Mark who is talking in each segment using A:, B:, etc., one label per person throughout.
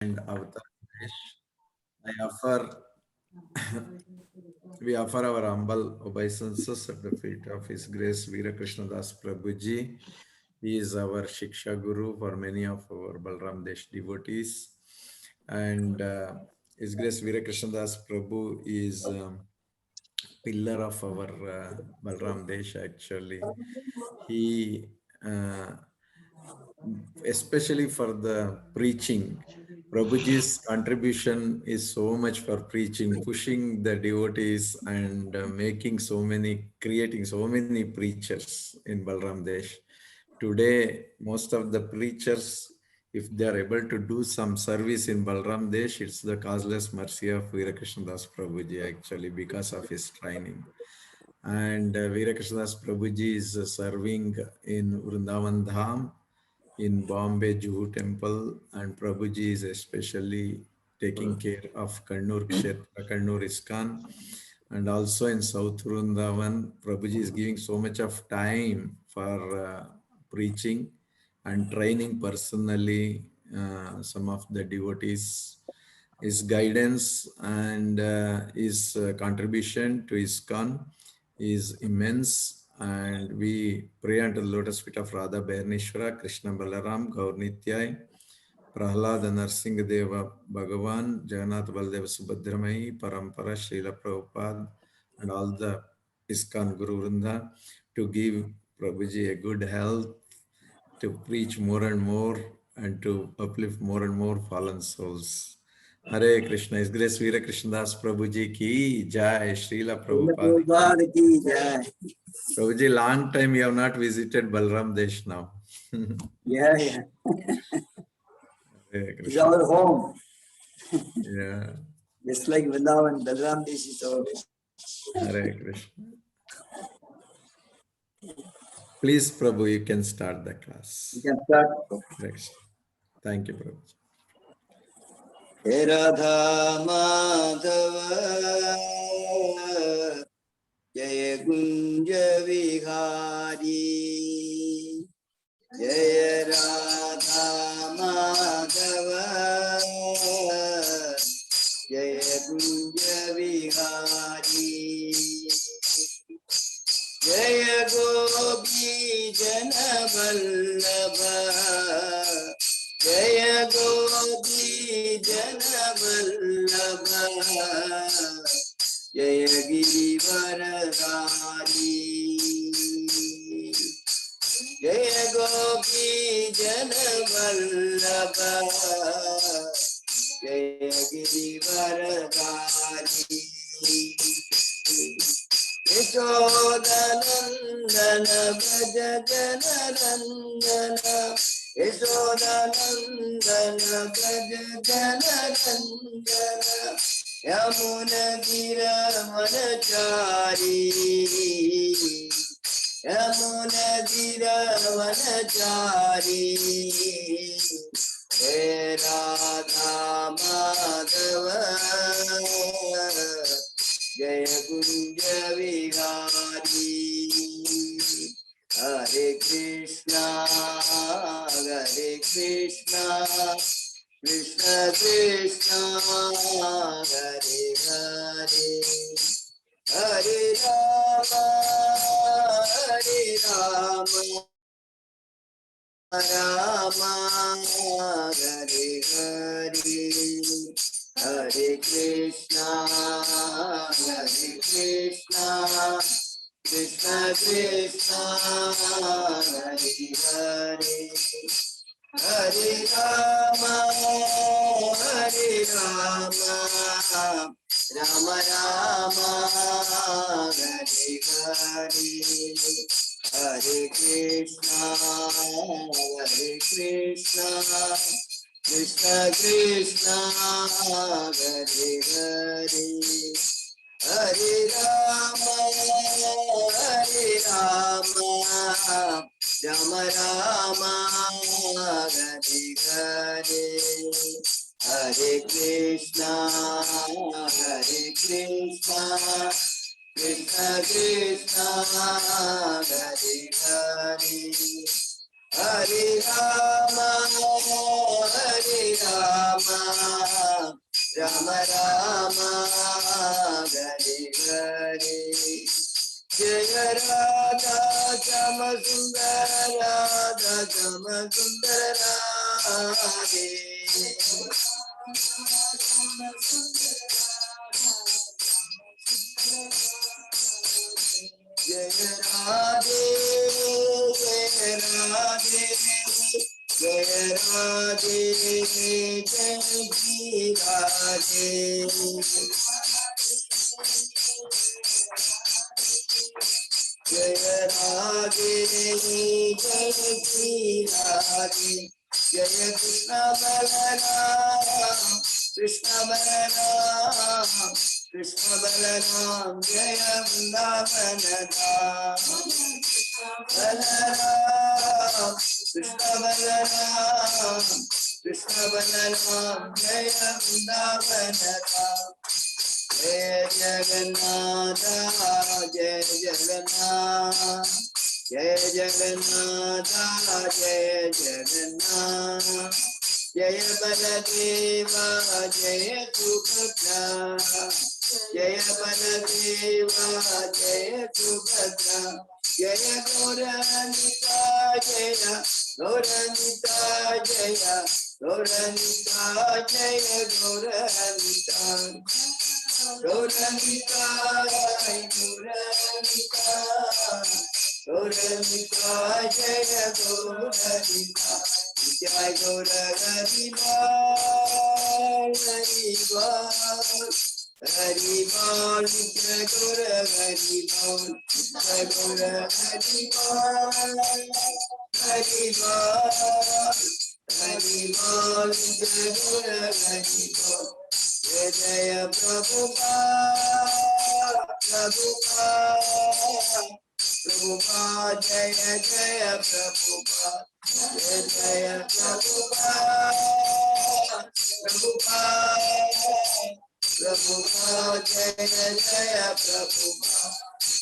A: and Avatar. We offer our humble obeisances at the feet of His Grace Veera Das Prabhuji. He is our Shiksha Guru for many of our Balram Desh devotees. And His Grace Veera Das Prabhu is pillar of our Balram Desh actually. He especially for the preaching. Prabhuji's contribution is so much for preaching, pushing the devotees and creating so many preachers in Balram Desh. Today, most of the preachers, if they are able to do some service in Balram Desh, it's the causeless mercy of Veera Das Prabhuji actually because of his training. And Veera Das Prabhuji is serving in Vrindavan Dham, in Bombay Juhu Temple, and Prabhuji is especially taking care of Kannur Kshetra, Kannur ISKCON, and also in South Vrindavan, Prabhuji is giving so much of time for preaching and training personally some of the devotees. His guidance and his contribution to ISKCON is immense, and we pray unto the lotus feet of Radha Bharaneshwara, Krishna Balaram, Gaur Nityai, Prahlada Narsingh Deva Bhagavan, Jagannath Baldeva Subhadramai, Parampara, Srila Prabhupada, and all the ISKCON Guru Vrinda to give Prabhuji a good health, to preach more and more, and to uplift more and more fallen souls. Hare Krishna. His Grace Veera Das Prabhuji ki jai. Srila Prabhupada ki jai. Prabhuji, long time you have not visited Balram Desh now.
B: Yeah. It's our home.
A: Yeah.
B: Just like Vrindavan, Balram Desh is our home.
A: Hare Krishna. Please, Prabhu, you can start the class.
B: You can start.
A: Next. Thank you, Prabhu.
B: Hey Radha Madhava Jaya Gunja Vihari Jaya Radha Madhava Jaya Gunja Vihari Jaya Gopi Jana Vallabha Jaya Gopi Jana Vallabha Jaya Girivaradhari Jaya Gopi Jana Vallabha Jaya Girivaradhari Yashodanandana Bhaja Jana Nandana Yashodanandana Bhaja Jana Nandana Yamuna Gira Vanachari Yamuna Gira Vanachari He Radha Madhava Jaya Gunja Vihari Hare Krishna Krishna Krishna Hare Hare Hare Rama Rama Hare Hare Hare Krishna Krishna Krishna Hare Hare Hare Rama Rama Rama Hare Hare Hare Krishna Krishna Krishna Hare Hare Hare Rama Rama Rama Hare Hare Hare Krishna Krishna Krishna Hare Hare Hare Rama, Hare Rama, Rama Rama, Hare Hare. Jaya Radha Jama Sundara, Radha Jama Sundara Radhe. Jaya Radhe, Jaya Radhe, Jaya Radhe, Jai Radhe. Jaya Radhe, Jai Radhe, Jaya Krishna Balaram, Krishna Balaram, Krishna Balaram, Jaya Vrindavan Dham. Balaram, Krishna Balaram, Krishna Balaram, Jaya Vrindavan Dham. Jai Jagannatha, Jai Jagannatha, Jai Jagannatha, Jai Jagannatha, Jai Baladeva, Jai Subhadra, Jai Baladeva, Jai Subhadra, Jai Gauranita, Jai Gauranita, Jai Gauranita, Jai Gauranita. Gauranita, Gauranita, Gauranita, Jaya Gauranita, Jaya Gauranita, Hariva, Hariva, Jaya Gauranita, Jaya Gauranita, Hariva, Hariva, Jaya Gauranita. Jaya Jaya Prabhupada, Prabhupada, Prabhupada, Jaya Jaya Prabhupada, Jaya Jaya Prabhupada, Prabhupada, Prabhupada, Jaya Jaya Prabhupada,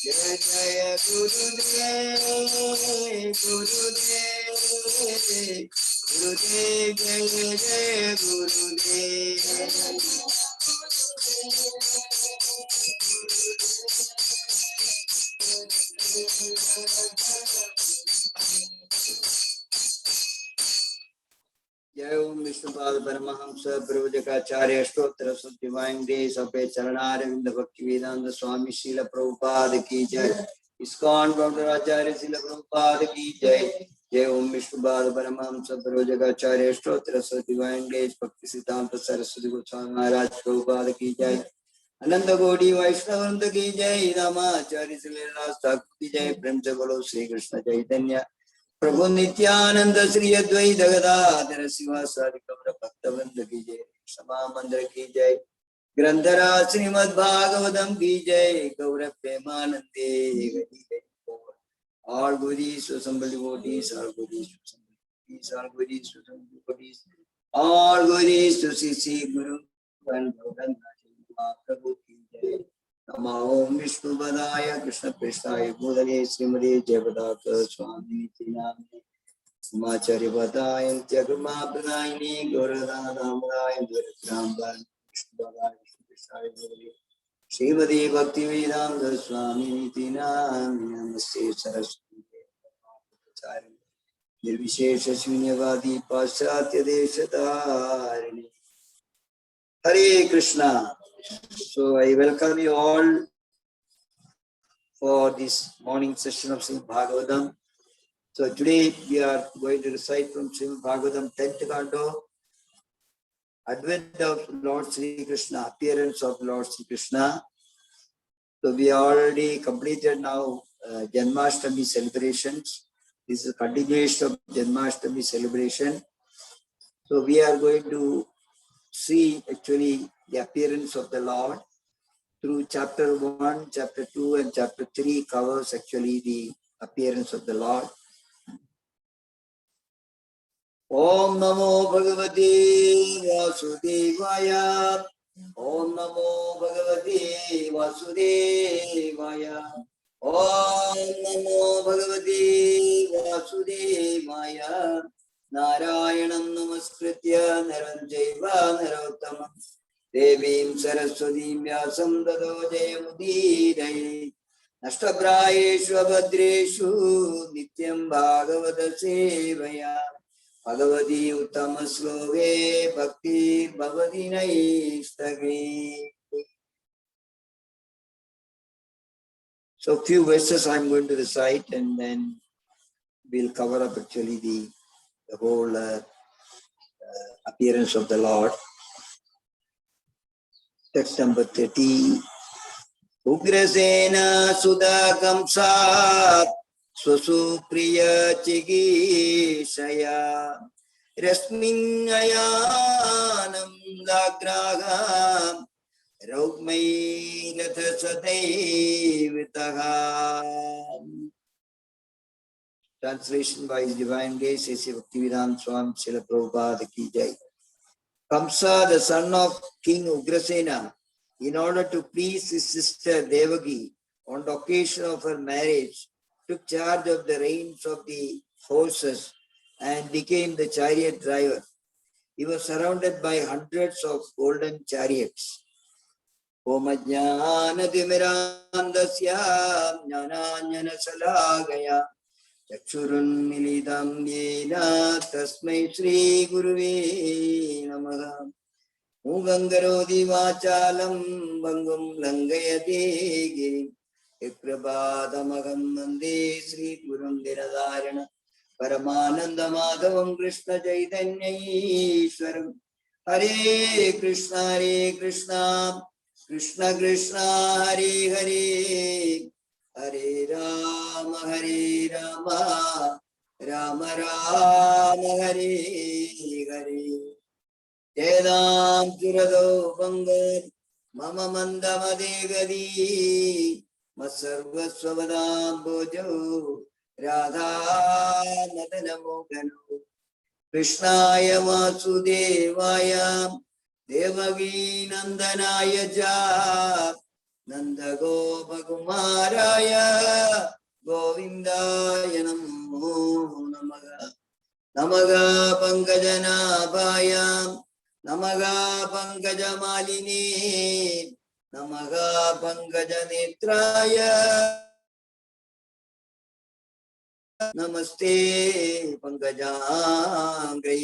B: Jaya Jaya Gurudev, Gurudev, Gurudev, Jaya Jaya Gurudev. Jai Om Vishnupada Paramahamsa Pravajakacarya Stotra Divine Grace of Charanaravinda Bhaktivedanta Swami Srila Prabhupada Ki Jai. ISKCON Prabhupada Srila Prabhupada Ki Jai. Jai Om Vishnupada Paramahamsa Pravajakacarya Stotra Divine Grace Bhakti Siddhanta Saraswati Goswami Maharaj Prabhupada Ki Jai. Ananda Gaudiya Vaishnavanta Ki Jai. Ramacharya Srila Thakur Ki Jai. Prem se bolo Shri Krishna Chaitanya Prabhu Nityananda Sri Advaita Gadadhara Sivasadi Kaura Bhaktavrinda Ki Jai. Sama Mandra Ki Jai. Grandhara Srimad Bhagavatam Ki Jai. Gaura Premanande Ki Jai. All goodies to some devotees, all goodies to some devotees, all goodies to some devotees, all goodies to Sisi Guru and Prabhu Ki Jai. Nama Om Vishnu Padaya Krishna Prestaya Bodhane Srimade Jayapataka Swami Tinami Samachari Padaya Jagama Pranayini Gauradana Damodaya Duratramban Vishnu Padaya Krishna Prestaya Bodhane Srimade Bhaktivedanta Swami Tinami Namaste Saraswati Devacharya Nirvishesha Shunyavadi Paschatya Deshatharini. Hare Krishna. So I welcome you all for this morning session of Srimad Bhagavatam. So today we are going to recite from Srimad Bhagavatam 10th canto, Advent of Lord Sri Krishna, appearance of Lord Sri Krishna. So we already completed now Janmastami celebrations. This is a continuation of Janmastami celebration. So we are going to see actually the appearance of the Lord. Through chapter 1, chapter 2 and chapter 3 covers actually the appearance of the Lord. Om Namo Bhagavate Vasudevaya. Om Namo Bhagavate Vasudevaya. Om Namo Bhagavate Vasudevaya. Narayanam Namaskritya Naram Jaiva Narottamam Devim Saraswatim Vyasam Tato Jayamudiraye. Nashtaprayeshu abhadreshu nityam bhagavata sevaya. Bhagavati uttama sloke bhakti bhavati naistage. So few verses I am going to recite, and then we'll cover up actually the whole appearance of the Lord. Text number 30. Ugrasena sudakam sat swasupriya chigishaya rasmin ayanam dagragam raugmai latha sadaivitaha. Translation by His Divine Grace, A.C. Bhaktivedanta Swami Srila Prabhupada Ki Jai. Kamsa, the son of King Ugrasena, in order to please his sister Devaki on the occasion of her marriage, took charge of the reins of the horses and became the chariot driver. He was surrounded by hundreds of golden chariots. Omajnana Timirandasya Jnananjana Salagaya Chakshurun Milidam Yena Tasmai Shri Guruve Namaha. Mugangarodi Vachalam Bangum Langayate Girim Ikrabadamagam Mande Sri Gurum Dinadharana Paramananda Madhavam Krishna Chaitanya Ishwaram. Hare Krishna Krishna Krishna Hare Hare Hare Rama Rama Rama Hare Hare. Jedam Churado Bangar Mama Mandamadegadi Masarvasvadam Bojo Radha Madanamoganu Krishnaya Vasudevaya Devagi Nandanaya Ja Nanda Gopakumaraya Govindaya Namo Namaha. Namaga Pankajanabhaya Namaga Pankajamalini Namaga Pankajanetraya Namaste Pankajangaye.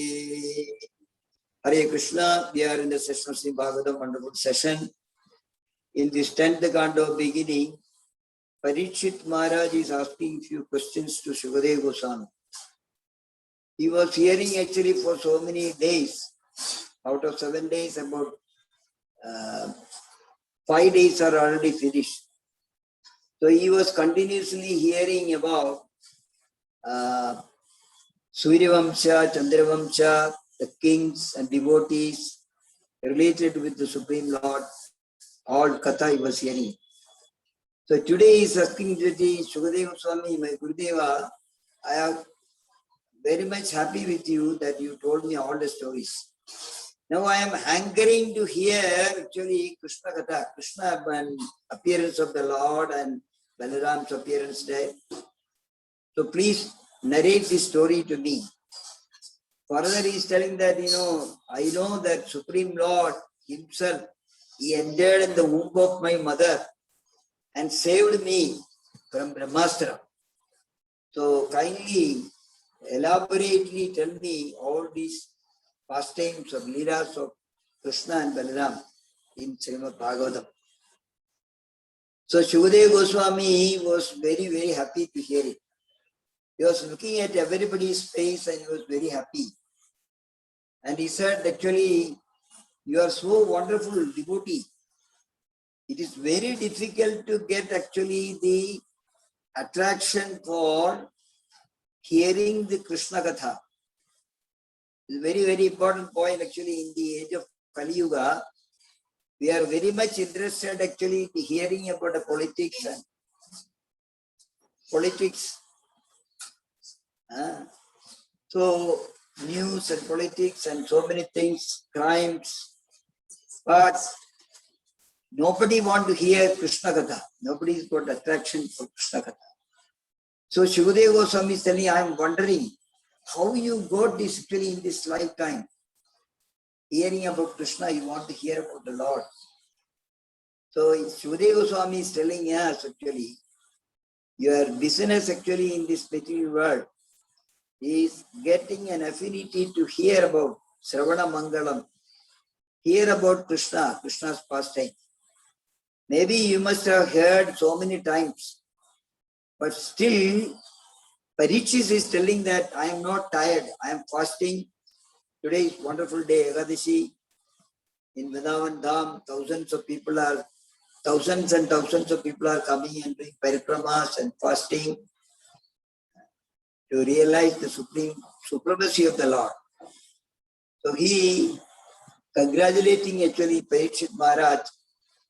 B: Hare Krishna. We are in the session of Sri Bhagavatam, wonderful session. In this 10th canto beginning, Parikshit Maharaj is asking few questions to Shukadeva Goswami. He was hearing actually for so many days. Out of 7 days, about 5 days are already finished. So he was continuously hearing about Suryavamsha, Chandravamsha, the kings and devotees related with the Supreme Lord. All Katha he was hearing. So today he is asking Shukadeva Swami, my Gurudeva, I am very much happy with you that you told me all the stories. Now I am hankering to hear actually Krishna Katha, Krishna and appearance of the Lord and Balaram's appearance there. So please narrate this story to me. Further he is telling that, I know that Supreme Lord himself, he entered in the womb of my mother and saved me from Brahmastra. So kindly, elaborately tell me all these pastimes of Leelas of Krishna and Balaram in Srimad Bhagavatam. So Shukadeva Goswami was very, very happy to hear it. He was looking at everybody's face and he was very happy. And he said, actually, you are so wonderful devotee. It is very difficult to get actually the attraction for hearing the Krishna Katha. It's a very, very important point actually in the age of Kali Yuga. We are very much interested actually in hearing about the politics and politics. So news and politics and so many things, crimes. But Nobody want to hear Krishna Katha. Nobody's got attraction for Krishna Katha. So Shukadeva Goswami is telling, I am wondering how you got this actually in this lifetime. Hearing about Krishna, you want to hear about the Lord. So Shukadeva Goswami is telling us actually, your business actually in this material world is getting an affinity to hear about Sravana Mangalam, hear about Krishna, Krishna's pastime. Maybe you must have heard so many times, but still Parikshit is telling that I am not tired, I am fasting. Today is wonderful day, Ekadashi. In Vrindavan Dham, thousands and thousands of people are coming and doing parikramas and fasting to realize the supremacy of the Lord. So he congratulating actually Parikshit Maharaj,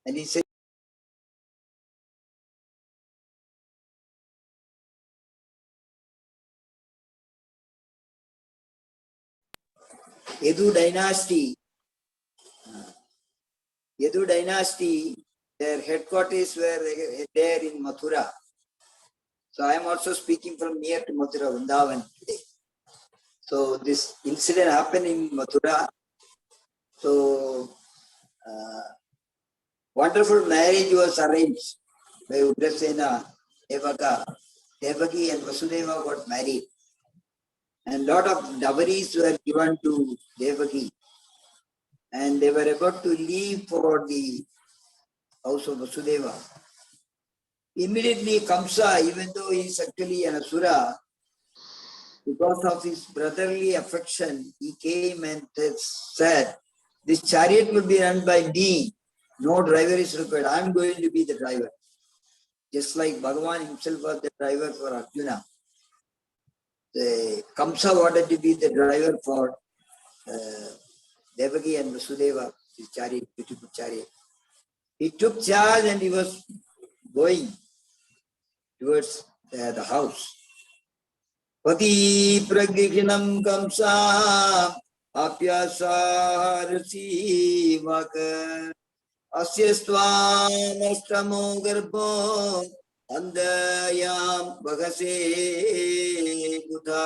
B: and he said, Yadu dynasty, their headquarters were there in Mathura. So I am also speaking from near to Mathura, Vrindavan today. So this incident happened in Mathura. So wonderful marriage was arranged by Ugrasena, Devaki and Vasudeva got married. And lot of dowries were given to Devaki. And they were about to leave for the house of Vasudeva. Immediately Kamsa, even though he is actually an Asura, because of his brotherly affection, he came and said, this chariot will be run by me. No driver is required. I am going to be the driver. Just like Bhagavan himself was the driver for Arjuna. The Kamsa wanted to be the driver for Devaki and Vasudeva, his chariot, beautiful chariot. He took charge and he was going towards the house. Pati pragrihinam kamsa apyasarasi vaka asyastvam astamo garbho andayam bhagase buddha.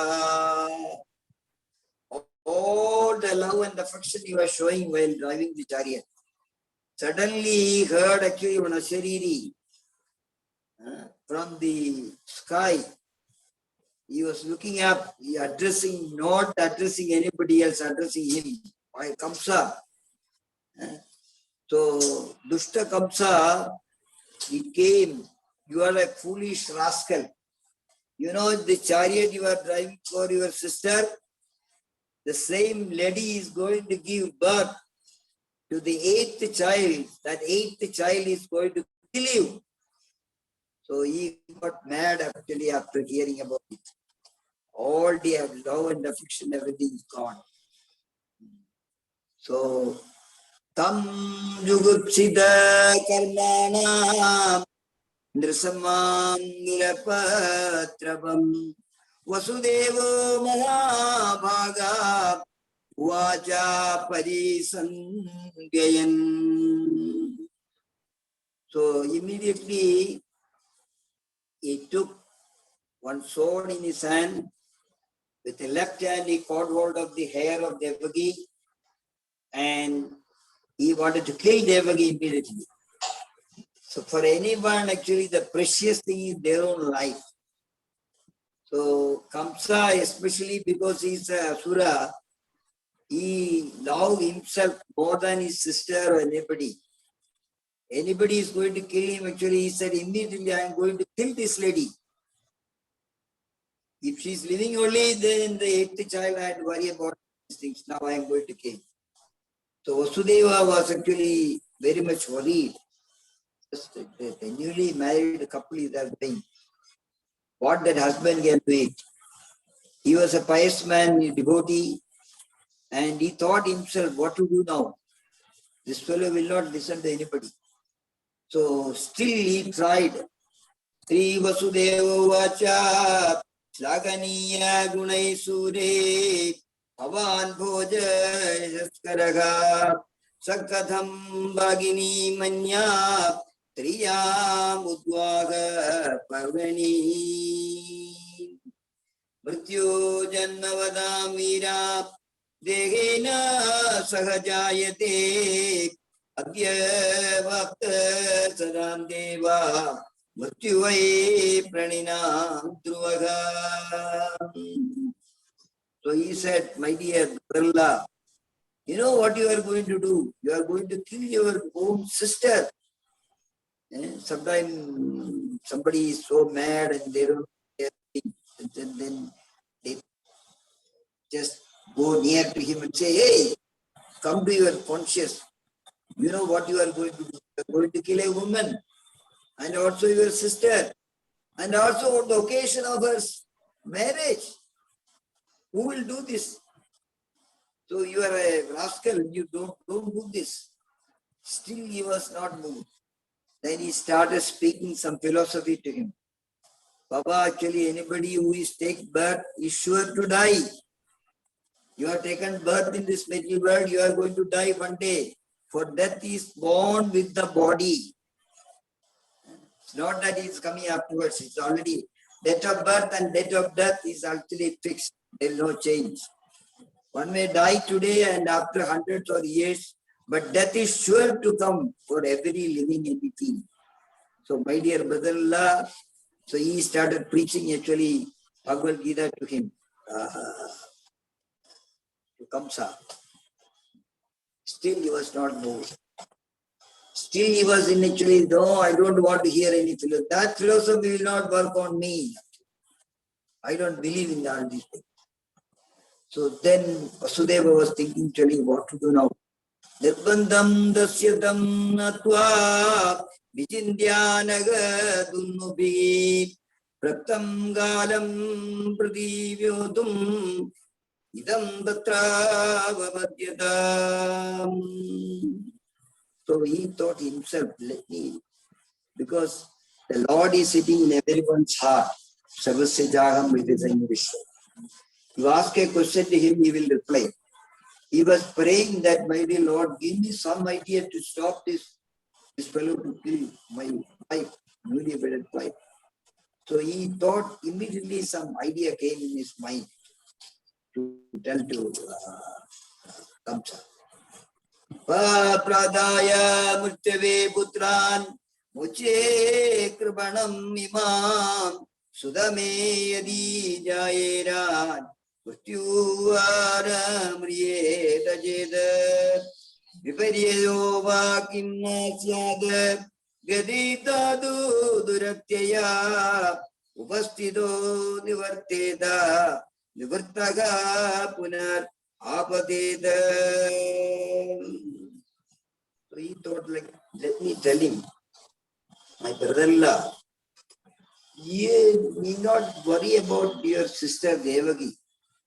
B: All the love and affection he was showing while driving the chariot. Suddenly he heard actually one Ashariri from the sky. He was looking up, not addressing anybody else, addressing him. Why Kamsa? So Dushta Kamsa, he came, you are a foolish rascal. You know the chariot you are driving for your sister, the same lady is going to give birth to the 8th child. That 8th child is going to kill you. So he got mad actually after hearing about it. All the love and affection, everything is gone. So, tam jugupsida karmana nrisamam nirapatrabam vasudevo mahabhaga vaja parisangyayan. So immediately he took one sword in his hand. With the left hand, he caught hold of the hair of Devaki and he wanted to kill Devaki immediately. So for anyone, actually, the precious thing is their own life. So Kamsa, especially because he is a Asura, he loved himself more than his sister or anybody. Anybody is going to kill him, actually, he said, immediately I am going to kill this lady. If she is living only, then the 8th child I had to worry about these things. Now I am going to kill. So Vasudeva was actually very much worried. The newly married couple is saying, what that husband can do it. He was a pious man, a devotee, and he thought himself, what to do now? This fellow will not listen to anybody. So still he tried. Sri Vasudeva Vacha Slaganiya Gunai Sure Pavan Bhoja Jaskaraga Sakadham Bhagini Manya Triyam Udvaga Parvani Mrityu Jannavadam Veera Dehena Sahajayate Adya Bhakta Sadam Deva Mrityuvai Praninam Dhruvaga. So he said, my dear Brahla, you know what you are going to do? You are going to kill your own sister. Sometimes somebody is so mad and they don't care, and then they just go near to him and say, hey, come to your conscious. You know what you are going to do? You are going to kill a woman and also your sister and also on the occasion of her marriage. Who will do this? So you are a rascal, you don't do this. Still he was not moved. Then he started speaking some philosophy to him. Baba, actually anybody who is take birth is sure to die. You have taken birth in this material world, you are going to die one day. For death is born with the body. It's not that it's coming afterwards, it's already date of birth and date of death is actually fixed. There is no change. One may die today and after hundreds of years, but death is sure to come for every living entity. So my dear brother-in-law, so he started preaching actually Bhagavad Gita to him, to Kamsa. Still he was not moved. Still he was in actually, no, I don't want to hear any philosophy. That philosophy will not work on me. I don't believe in all these things. So then Vasudeva was thinking, telling what to do now. Nirbandham dasyatam natva vichindhyanaga dunnubi praktam galam pradivyotum idam tatra vavadyadam. So he thought himself, let me, because the Lord is sitting in everyone's heart. Sarvasya jaham vidisayam vishwa. You ask a question to him, he will reply. He was praying that, my dear Lord, give me some idea to stop this fellow to kill my wife, newly wedded wife. So he thought immediately some idea came in his mind to tell to Kamsa. Pradaya murtave putran muche kribanam imam sudame yadi jayeran mrityuvara mriyeta jeda viparyeyo vakim nasyad gadita duratyaya upastido nivarteda nivartaga punar apadeda. So he thought like, let me tell him, my brother-in-law, you need not worry about your sister Devaki.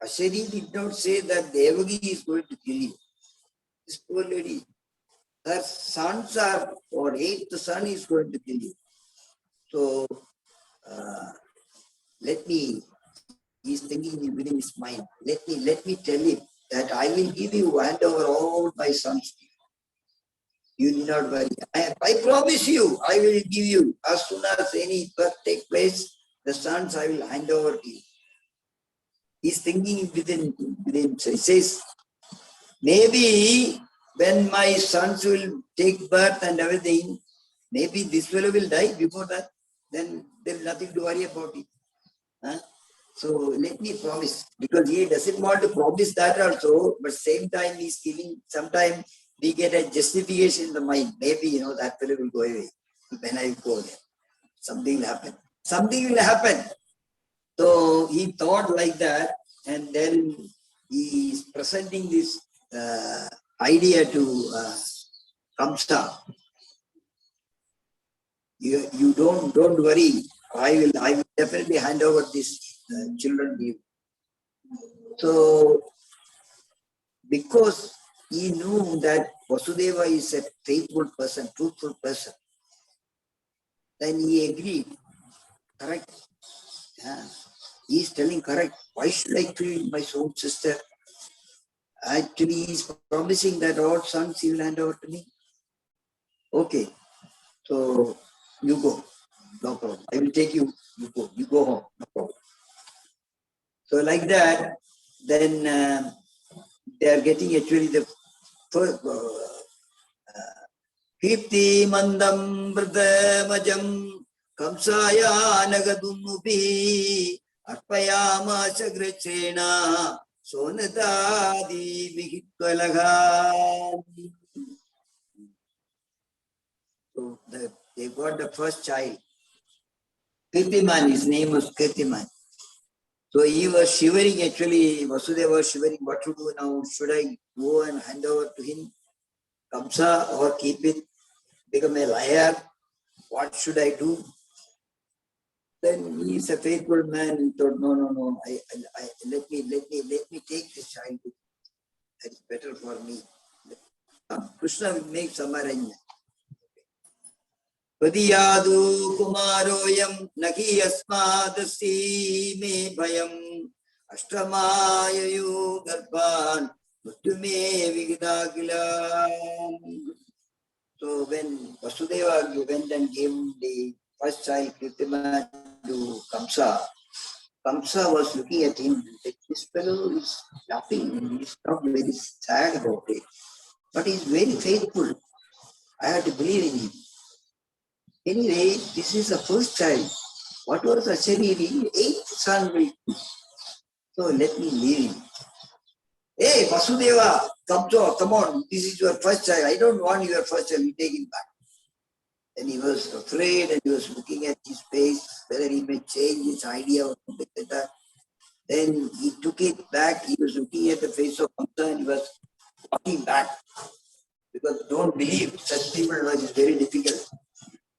B: Ashari did not say that Devaki is going to kill you. This poor lady, her sons are, or eighth son is going to kill you. So let me, he's thinking within his mind, let me tell him that I will give you hand over all my sons. You need not worry. I promise you, I will give you. As soon as any birth take place, the sons I will hand over to you. He's thinking within himself. He says, maybe when my sons will take birth and everything, maybe this fellow will die before that. Then there is nothing to worry about it. Huh? So let me promise, because he doesn't want to promise that also, but same time he's giving, sometime we get a justification in the mind. Maybe, that fellow will go away when I go there. Something will happen. Something will happen. So he thought like that, and then he is presenting this idea to Kamsa. You don't worry. I will definitely hand over these children to you. So because he knew that Vasudeva is a faithful person, truthful person, then he agreed. Correct. Yeah. He is telling correct. Why should I kill my own sister? Actually, he's promising that all sons he will hand over to me. Okay, so you go, no problem. I will take you. You go home, no problem. So like that, then they are getting actually the first. Kirti mandam vrdamajam kamsaya nagadumupi arpayama sagrachena sonatadi vihitvalaga. So they got the first child. Kirtiman, his name was Kirtiman. So he was shivering actually, Vasudeva was shivering, what to do now? Should I go and hand over to him, Kamsa, or keep it, become a liar? What should I do? Then he is a faithful man. He thought, no. Let me take this child. That is better for me. Krishna will make some arrangement. Vadiyadu kumaroyam naki asmadasi me bhayam ashtamayayu garbhan muttume vigidakila. So when Vasudeva went and gave the first child Kirtima to Kamsa, Kamsa was looking at him. This fellow is laughing. He's not very sad about it. But he's very faithful. I have to believe in him. Anyway, this is the first child. What was the Shariri? 8th son will come. So let me leave him. Hey, Vasudeva, come on. This is your first child. I don't want your first child. You take him back. And he was afraid and he was looking at his face, whether he may change his idea or something like that. Then he took it back. He was looking at the face of Kamsa and he was walking back. Because don't believe such people, it's very difficult.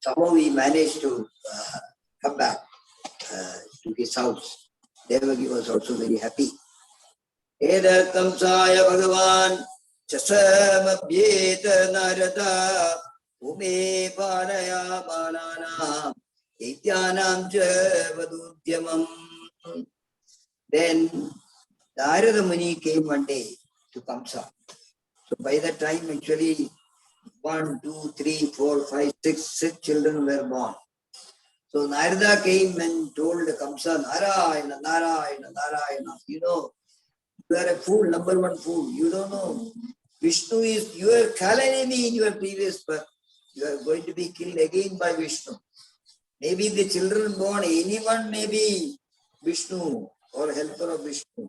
B: Somehow he managed to come back to his house. Devaki was also very happy. Eda Kamsaya Bhagavan Chasamabhyeta Narada Ume Paraya Balana Ityanam Vadudyamam. Then Narada Muni came one day to Kamsa. So by that time actually 1, 2, 3, 4, 5, 6 children were born. So Narada came and told Kamsa, Narayana, Narayana, Narayana. You know, you are a fool, number one fool. You don't know. Vishnu is your enemy in your previous birth. You are going to be killed again by Vishnu. Maybe the children born, anyone may be Vishnu or helper of Vishnu.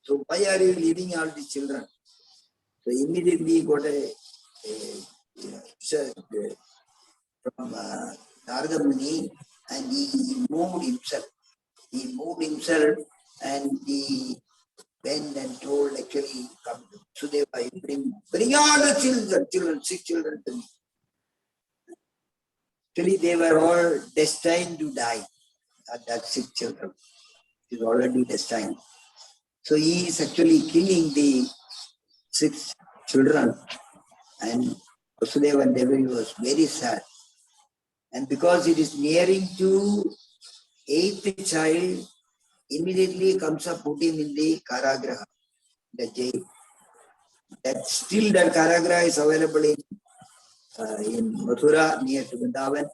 B: So why are you leaving all the children? So immediately he got a from Narada Muni and he moved himself. He moved himself and he went and told actually, come to Sudeva, bring all the children, 6 children to me. Actually, they were all destined to die. That 6 children. It is already destined. So he is actually killing the 6 children. And Vasudeva and Devaki was very sad. And because it is nearing to 8th child, immediately Kamsa put him in the Karagraha, the jail. That still that Karagraha is available in Mathura near to Vrindavan.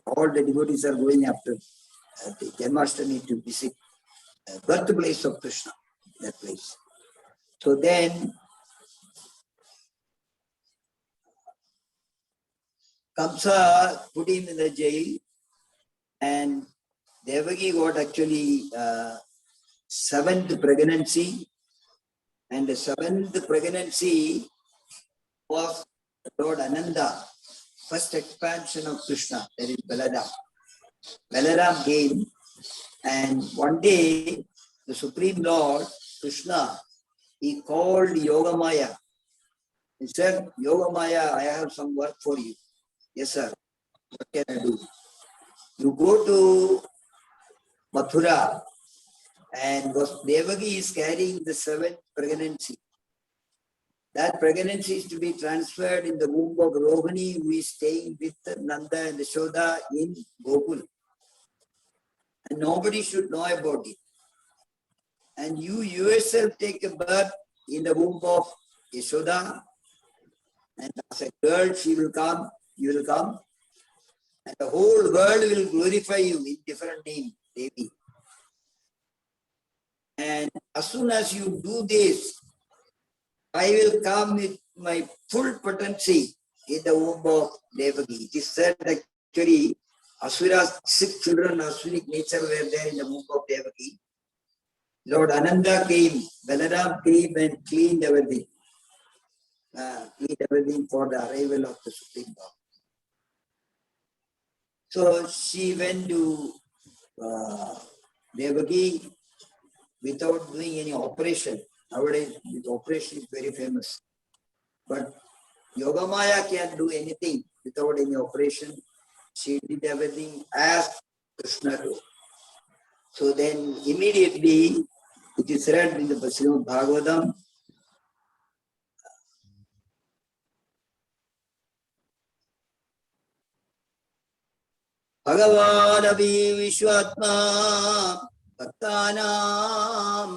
B: All the devotees are going after the Janmastami to visit the birthplace of Krishna, that place. So then Kamsa put him in the jail and Devaki got actually 7th pregnancy, and the 7th pregnancy was Lord Ananda, first expansion of Krishna, that is Balaram. Balaram came, and one day the Supreme Lord Krishna, he called Yogamaya. He said, Yogamaya, I have some work for you. Yes, sir. What can I do? You go to Mathura, and Devaki is carrying the 7th pregnancy. That pregnancy is to be transferred in the womb of Rohini, who is staying with Nanda and Yashoda in Gokul. And nobody should know about it. And you yourself take a birth in the womb of Yashoda, and as a girl she will come, you will come, and the whole world will glorify you in different names, Devi. And as soon as you do this, I will come with my full potency in the womb of Devaki. It is said actually, Asura's 6 children, Asuric nature were there in the womb of Devaki. Lord Ananda came, Balaram came and cleaned everything. Cleaned everything for the arrival of the Supreme Lord. So she went to Devaki without doing any operation. Nowadays, this operation is very famous. But Yogamaya can't do anything without any operation. She did everything as Krishna did. So then immediately, it is read in the Srimad Bhagavatam, Bhagavan Abhi Vishwatma Bhaktanam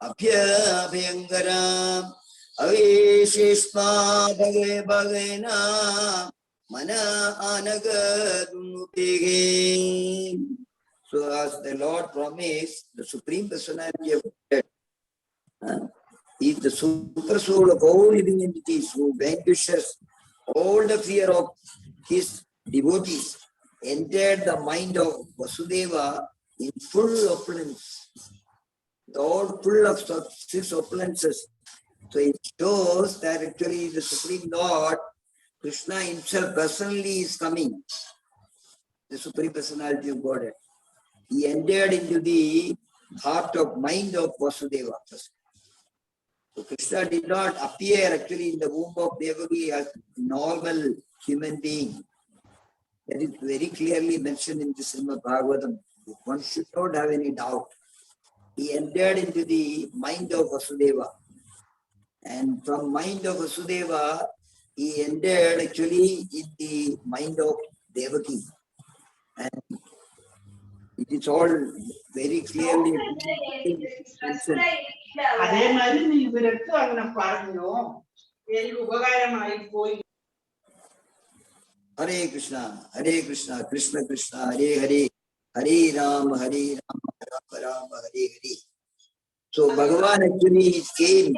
B: Abhyabhyangaram Avishishma Bhage Bhagena Mana Anagadumupege. So as the Lord promised, the Supreme Personality of God is the super soul of all living entities who vanquishes all the fear of his devotees, entered the mind of Vasudeva in full opulence, all full of six opulences. So it shows that actually the Supreme Lord, Krishna himself personally is coming, the Supreme Personality of Godhead. He entered into the heart of mind of Vasudeva. So Krishna did not appear actually in the womb of Devaki as normal human being. That is very clearly mentioned in the Srimad Bhagavatam. One should not have any doubt. He entered into the mind of Vasudeva. And from mind of Vasudeva, he entered actually in the mind of Devaki. And it is all very clearly mentioned. Hare Krishna, Krishna Krishna, Hare Hare, Hare Rama, Rama Rama, Hare Hare. So Bhagavan actually came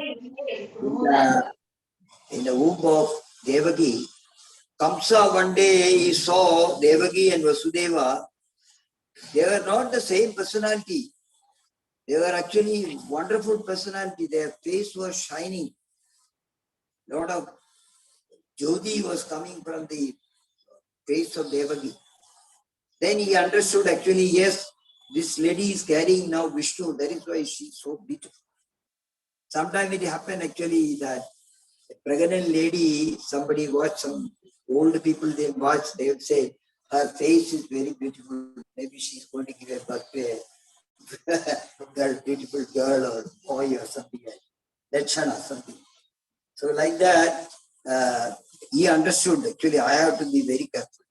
B: in the womb of Devaki. Kamsa one day he saw Devaki and Vasudeva. They were not the same personality. They were actually wonderful personality. Their face was shining. A lot of Jyoti was coming from the face of Devaki. Then he understood actually, yes, this lady is carrying now Vishnu. That is why she is so beautiful. Sometimes it happened actually that a pregnant lady, somebody watched, some old people they watch, they would say, her face is very beautiful. Maybe she is going to give a birth to a beautiful girl or boy or something like that. Lakshana, something. So like that, he understood actually I have to be very careful.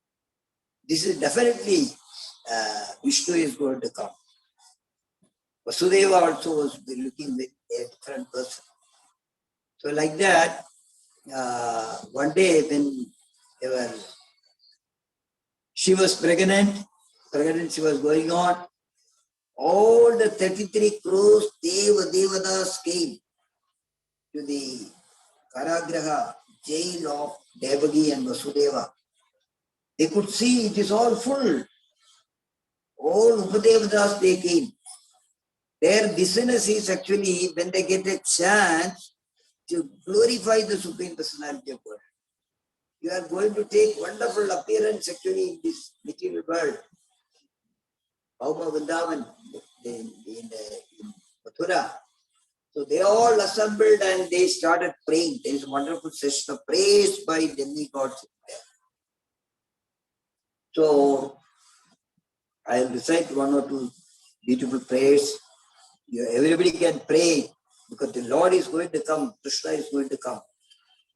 B: This is definitely Vishnu is going to come. Vasudeva also was looking like a different person. So like that, one day when she was pregnant, pregnancy was going on, all the 33 crores Devatas came to the Karagraha jail of Devaki and Vasudeva. They could see it is all full. All Upadevatas they came. Their business is actually when they get a chance to glorify the Supreme Personality of God. You are going to take wonderful appearance actually in this material world. Bhauma Vrindavan in Mathura. So they all assembled and they started praying. There is a wonderful session of praise by demigods. So I will recite one or two beautiful prayers. Everybody can pray because the Lord is going to come. Krishna is going to come.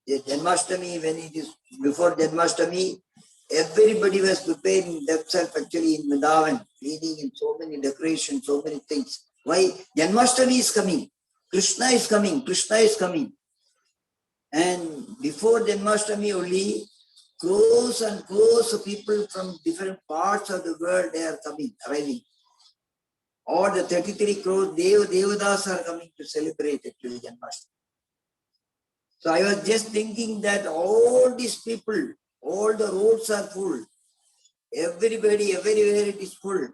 B: The Janmastami, when it is before Janmastami, everybody was preparing themselves actually in Vrindavan, cleaning in so many decorations, so many things. Why? Janmastami is coming. Krishna is coming, Krishna is coming. And before Janmastami only, crores and crores of people from different parts of the world, they are coming, arriving. All the 33 crores Devadas are coming to celebrate actually Janmashtami. So I was just thinking that all these people, all the roads are full. Everybody, everywhere it is full.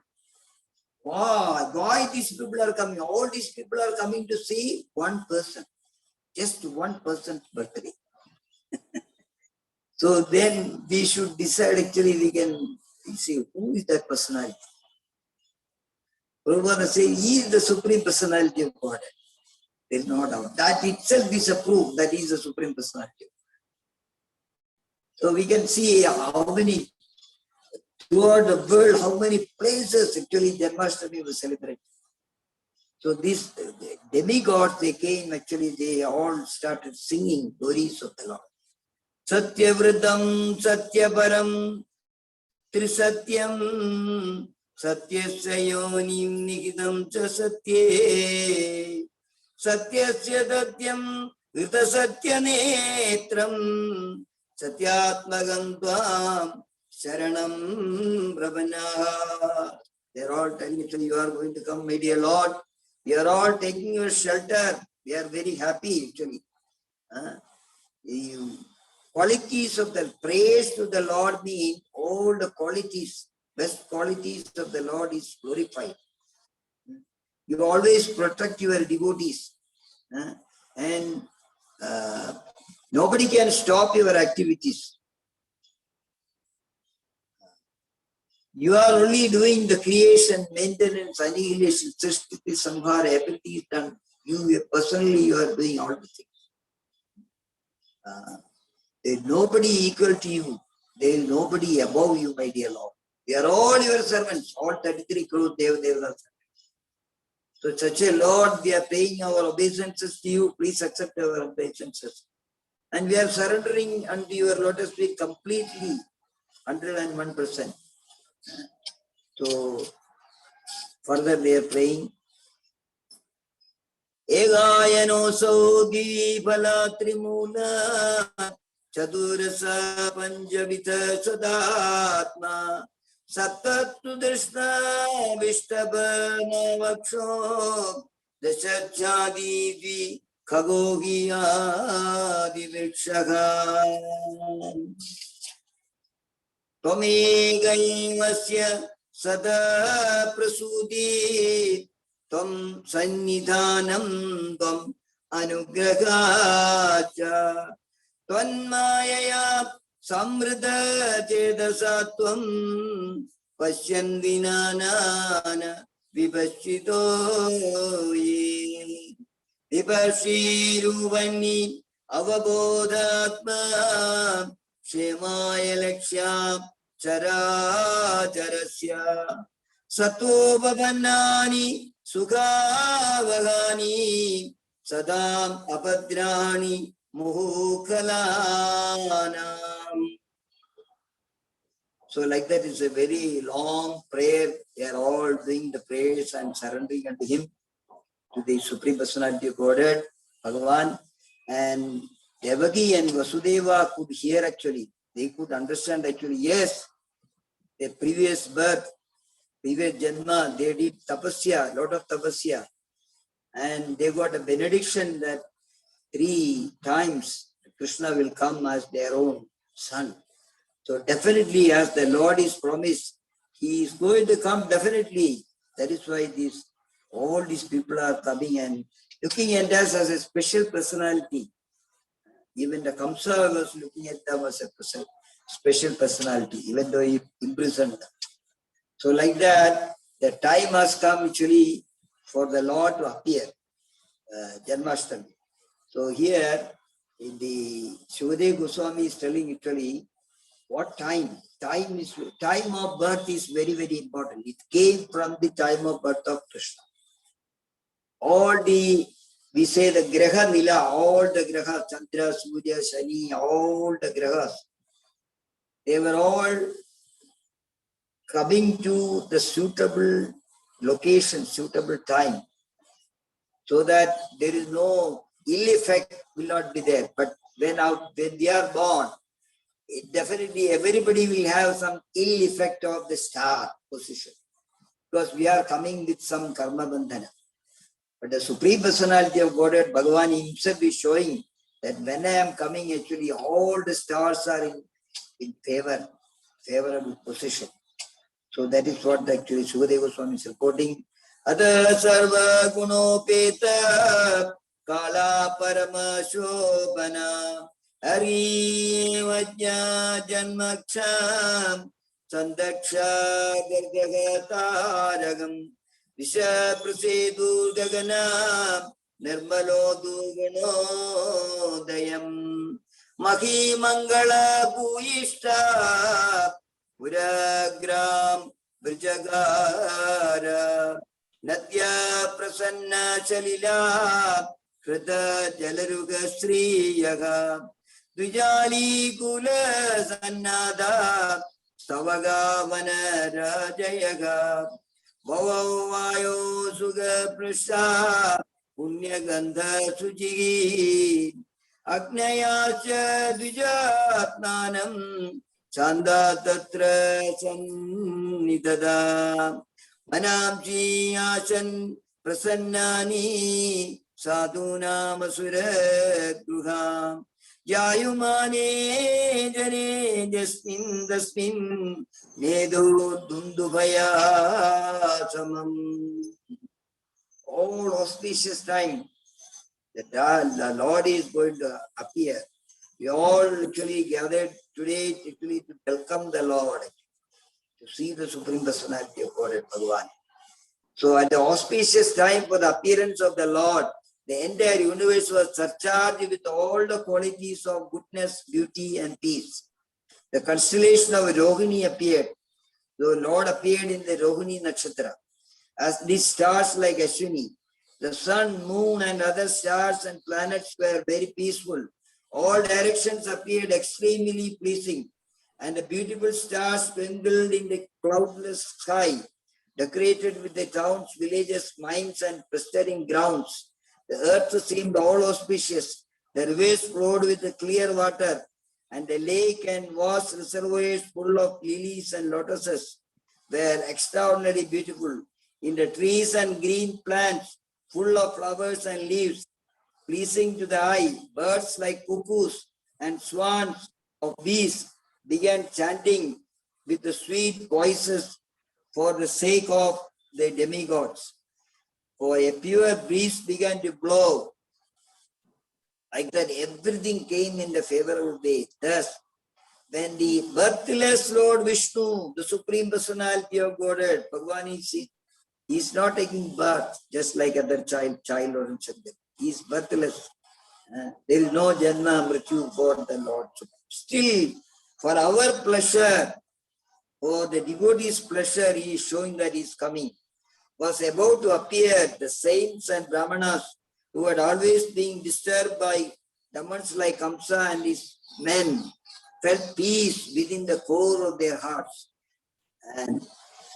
B: Wow, why these people are coming? All these people are coming to see one person, just one person's birthday. So then we should decide actually we can see who is that personality. Prabhupada says he is the supreme personality of God. There is no doubt. That itself is a proof that he is the supreme personality. So we can see how many, throughout the world, how many places actually Janmashtami was celebrated. So these demigods, they came actually, they all started singing glories of the Lord. Satyavritam Satyaparam Trisatyam Satyasya yonim nikidam cha satye Satyasya datyam Vrita satya netram Satyatmagam tvam Sharanam Brahmana. They are all telling you, you are going to come, my dear Lord. We are all taking your shelter. We are very happy actually. The qualities of the praise to the Lord mean all the qualities, best qualities of the Lord is glorified. You always protect your devotees. And nobody can stop your activities. You are only doing the creation, maintenance, annihilation, srishti, samhara, everything is done. You personally, you are doing all the things. There is nobody equal to you. There is nobody above you, my dear Lord. We are all your servants, all 33 crores Devotee. So such a Lord, we are paying our obeisances to you. Please accept our obeisances. And we are surrendering unto your lotus feet completely, 101%. So further they are praying. Egayano Dipala Trimula Chadurasa Panjavita Sadatma Satatu Drishna Vishtabana Vaksho Dashachadivi Khagogiya Divikshaka Tvamegaivasya Sada Prasudi Tvam Sannidhanam Tvam Anugragacha Tvanmayaya Samrida Chedasatvam Pashyan Vinanana Vipashito Ye Vipashiruvani Avabodhatma Shemaya Lakshya Charajarasya Sato Bhavanani Sukhavagani Sadam Apadrani Muhukalanam. So like that is a very long prayer. They are all doing the prayers and surrendering unto him, to the Supreme Personality of Godhead, Bhagavan. And Devaki and Vasudeva could hear actually. They could understand actually, yes, the previous birth, previous Janma, they did tapasya, lot of tapasya. And they got a benediction that 3 times Krishna will come as their own son. So definitely, as the Lord is promised, he is going to come definitely. That is why all these people are coming and looking at us as a special personality. Even the Kamsa was looking at them as a special personality, even though he imprisoned them. So like that, the time has come actually for the Lord to appear, Janmashtami. So here, in the Shivade Goswami is telling actually, what time? Time of birth is very, very important. It came from the time of birth of Krishna. We say the Graha Nila, all the Grahas, Chandra, Surya, Shani, all the Grahas, they were all coming to the suitable location, suitable time. so that there is no ill effect will not be there. But when they are born, definitely everybody will have some ill effect of the star position, because we are coming with some karma bandhana. But the Supreme Personality of Godhead, Bhagavan himself is showing that when I am coming, actually all the stars are in favorable position. So that is what actually Sukadeva Swami is reporting. Ada sarva gunopeta kala parama shobhana hari vajna janmaksham sandaksha gargataragam visha prasedu gaganam nirmalo dugunodayam mahi mangala bhuyishta Puragram Vrjagara Natya Prasanna Chalila Krita Jalaruga Sriyaga Dvijali Kula Sannada Stavaga Vana Rajayaga Bhavavayo Suga Prasha Punya Gandha Sujigi Agnayasya Dvijatnanam Chanda tatra sannidada manamji asan prasannani sadhunam asura gruham jayumane jane dasmin nedu dundubhaya samam. All auspicious time that the Lord is going to appear. We all actually gathered today actually to welcome the Lord, to see the Supreme Personality of Godhead, Bhagavan. So at the auspicious time for the appearance of the Lord, the entire universe was surcharged with all the qualities of goodness, beauty and peace. The constellation of Rohini appeared. The Lord appeared in the Rohini Nakshatra. As these stars like Ashwini, the sun, moon and other stars and planets were very peaceful. All directions appeared extremely pleasing, and the beautiful stars spangled in the cloudless sky, decorated with the towns, villages, mines, and prospering grounds. The earth seemed all auspicious. The rivers flowed with the clear water, and the lake and vast reservoirs full of lilies and lotuses were extraordinarily beautiful. In the trees and green plants, full of flowers and leaves, pleasing to the eye, birds like cuckoos and swans of bees began chanting with the sweet voices for the sake of the demigods. For a pure breeze began to blow. Like that, everything came in the favorable way. Thus, when the birthless Lord Vishnu, the Supreme Personality of Godhead, Bhagavan is not taking birth just like other child or children. He is birthless. There is no Janma Mrityu for the Lord. Still, for our pleasure, for the devotee's pleasure, he is showing that he is coming. Was about to appear, the saints and Brahmanas who had always been disturbed by demons like Kamsa and his men felt peace within the core of their hearts. And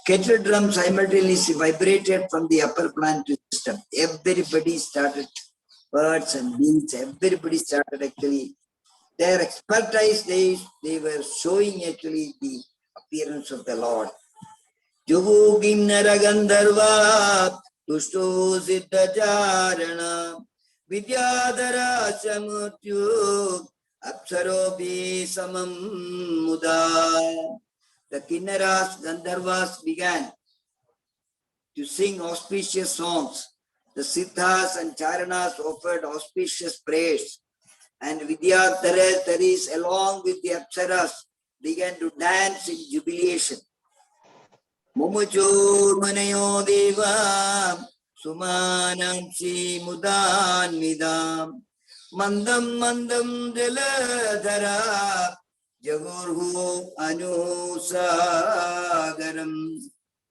B: kettle drums simultaneously vibrated from the upper planetary system. Everybody started, birds and bees, everybody started actually. Their expertise, they were showing actually the appearance of the Lord. Jugu Ginnara Gandharva Tushto Siddha Charana Vidyadhara Samutyu Apsarobi Samam Muda. The Kinnaras, Gandharvas began to sing auspicious songs. The Siddhas and Charanas offered auspicious praise. And Vidyadharas, along with the Apsaras, began to dance in jubilation. Mumucho Manayo Deva Sumanam Shi Mudan Midam Mandam Mandam Jaladhara Jagurhu Anusagaram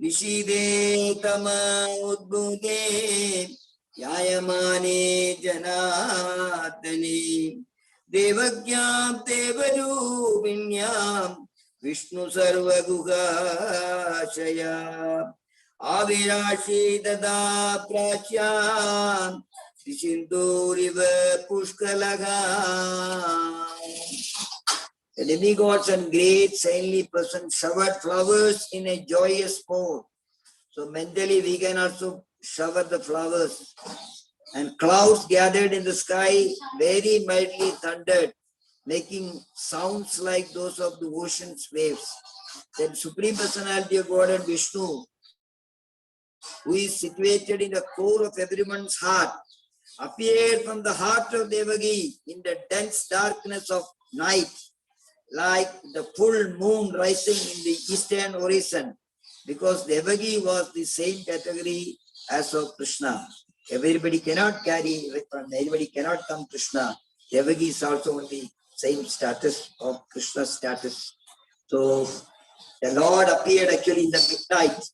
B: Nishide Tama Udbude Yayamane Janatani Devagyam Devarupinyam Vishnu Sarvaguga Shaya Avirashi dada prachyan Sinduriva Pushkalaga. The demigods and great saintly persons showered flowers in a joyous mode. So mentally we can also shower the flowers. And clouds gathered in the sky, very mildly thundered, making sounds like those of the ocean's waves. Then Supreme Personality of God and Vishnu, who is situated in the core of everyone's heart, appeared from the heart of Devaki in the dense darkness of night, like the full moon rising in the eastern horizon, because Devaki was the same category as of Krishna. Everybody cannot carry, everybody cannot come Krishna. Devaki is also on the same status of Krishna's status. So the Lord appeared actually in the midnight.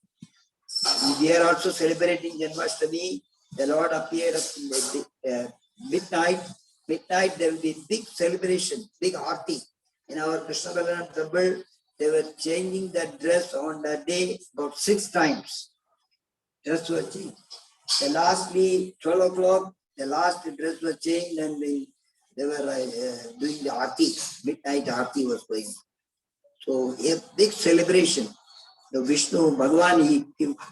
B: We are also celebrating Janmastami. The Lord appeared in the midnight. Midnight there will be big celebration, big arti. In our Krishna Balaram temple, they were changing the dress on that day about 6 times. Dress was changed. The lastly 12 o'clock, the last dress was changed and they were doing the arti. Midnight arti was going. So a big celebration. The Vishnu, Bhagavan,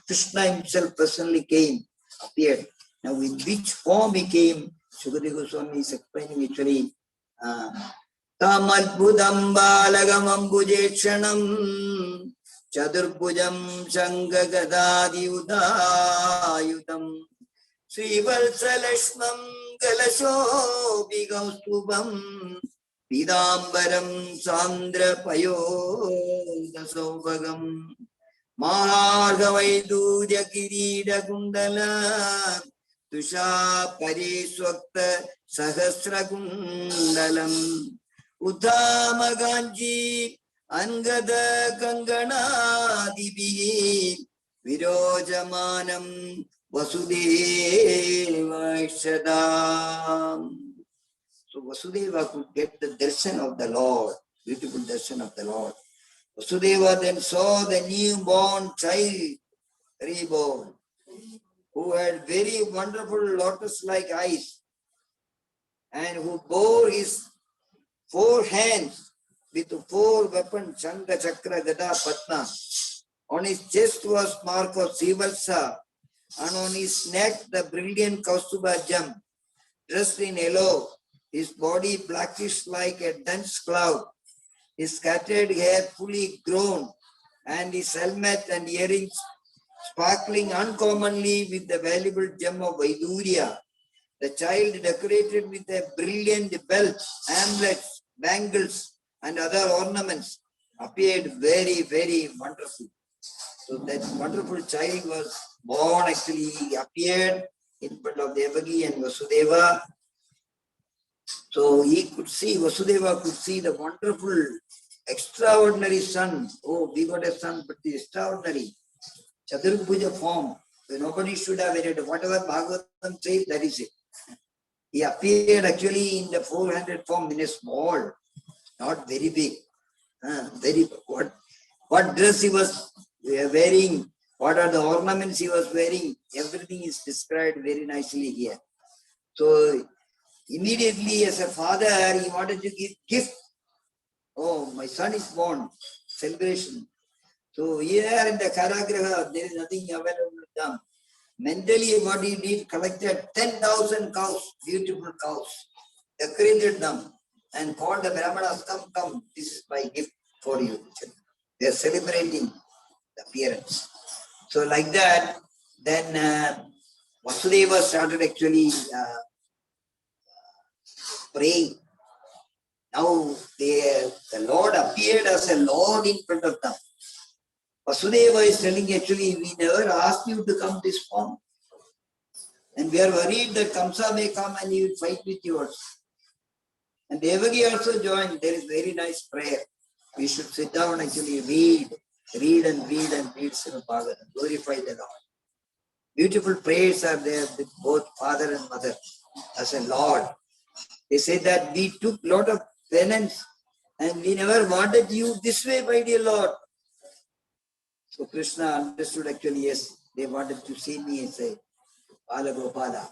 B: Krishna himself personally came, appeared. Now in which form he came, Sukadeva Goswami is explaining actually. Tamadbudam balagamam bhujekshanam Chadurbhujam Shangagadadi Udayutam Srivalsalashmam Galasho Bigaustubam Pidambaram Sandra Payo Dasobagam Mahargavaidurya Kirida Kundala Tusha Pariswakta Sahasra Kundalam Uddhama Ganji Angada Kangana Dibi Virojamanam Vasudeva Ishadam. So Vasudeva could get the darshan of the Lord, beautiful darshan of the Lord. Vasudeva then saw the newborn child, reborn, who had very wonderful lotus-like eyes and who bore his 4 hands with 4 weapons, Shanga, Chakra, Gada, Padma. On his chest was mark of Sivalsa, and on his neck the brilliant Kaustuba gem, dressed in yellow, his body blackish like a dense cloud, his scattered hair fully grown, and his helmet and earrings sparkling uncommonly with the valuable gem of Vaidurya. The child decorated with a brilliant belt, amulets, bangles, and other ornaments appeared very, very wonderful. So that wonderful child was born, actually he appeared in front of Devaki and Vasudeva. So he could see, Vasudeva could see the wonderful, extraordinary son. Oh, we got a son, but the extraordinary Chaturbuja form. So nobody should have it. Whatever Bhagavatam says, that is it. He appeared actually in the 400 form in a small, not very big. What dress he was wearing, what are the ornaments he was wearing, everything is described very nicely here. So immediately as a father, he wanted to give gift. Oh, my son is born, celebration. So here in the Karagraha, there is nothing available to them. Mentally what he did, collected 10,000 cows, beautiful cows, decorated them and called the Brahmanas, come, this is my gift for you. They are celebrating the appearance. So like that, then Vasudeva started actually praying. Now the Lord appeared as a Lord in front of them. Vasudeva is telling actually, we never asked you to come this form. And we are worried that Kamsa may come and he will fight with yours. And Devaki also joined. There is very nice prayer. We should sit down actually, read Srimad Bhagavatam, glorify the Lord. Beautiful prayers are there with both father and mother as a Lord. They say that we took lot of penance and we never wanted you this way, my dear Lord. So Krishna understood actually, yes, They wanted to see me as a Bala Gopala.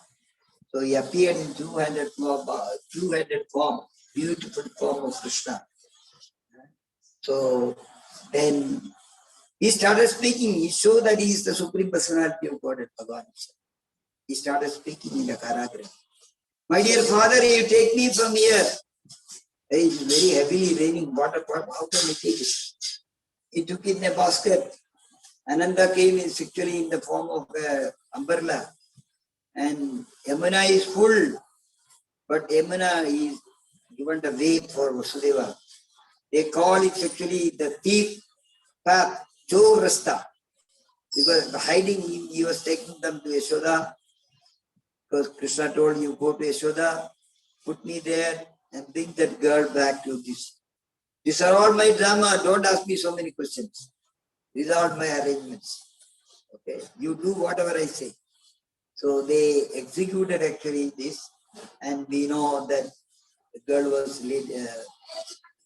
B: So he appeared in two-handed form, beautiful form of Krishna. So then he started speaking. He showed that he is the Supreme Personality of Godhead, Bhagavan. He started speaking in the Karagra. My dear father, you take me from here. It is very heavily raining. Water, how can I take it? He took it in a basket. Ananda came actually in the form of an umbrella. And Yamuna is full. But Yamuna is given the way for Vasudeva. They call it actually the thief path, Chor Rasta. Because hiding, he was taking them to Yashoda. Because Krishna told you, go to Yashoda, put me there, and bring that girl back to this. These are all my drama. Don't ask me so many questions. These are all my arrangements. Okay, you do whatever I say. So they executed actually this, and we know that the girl was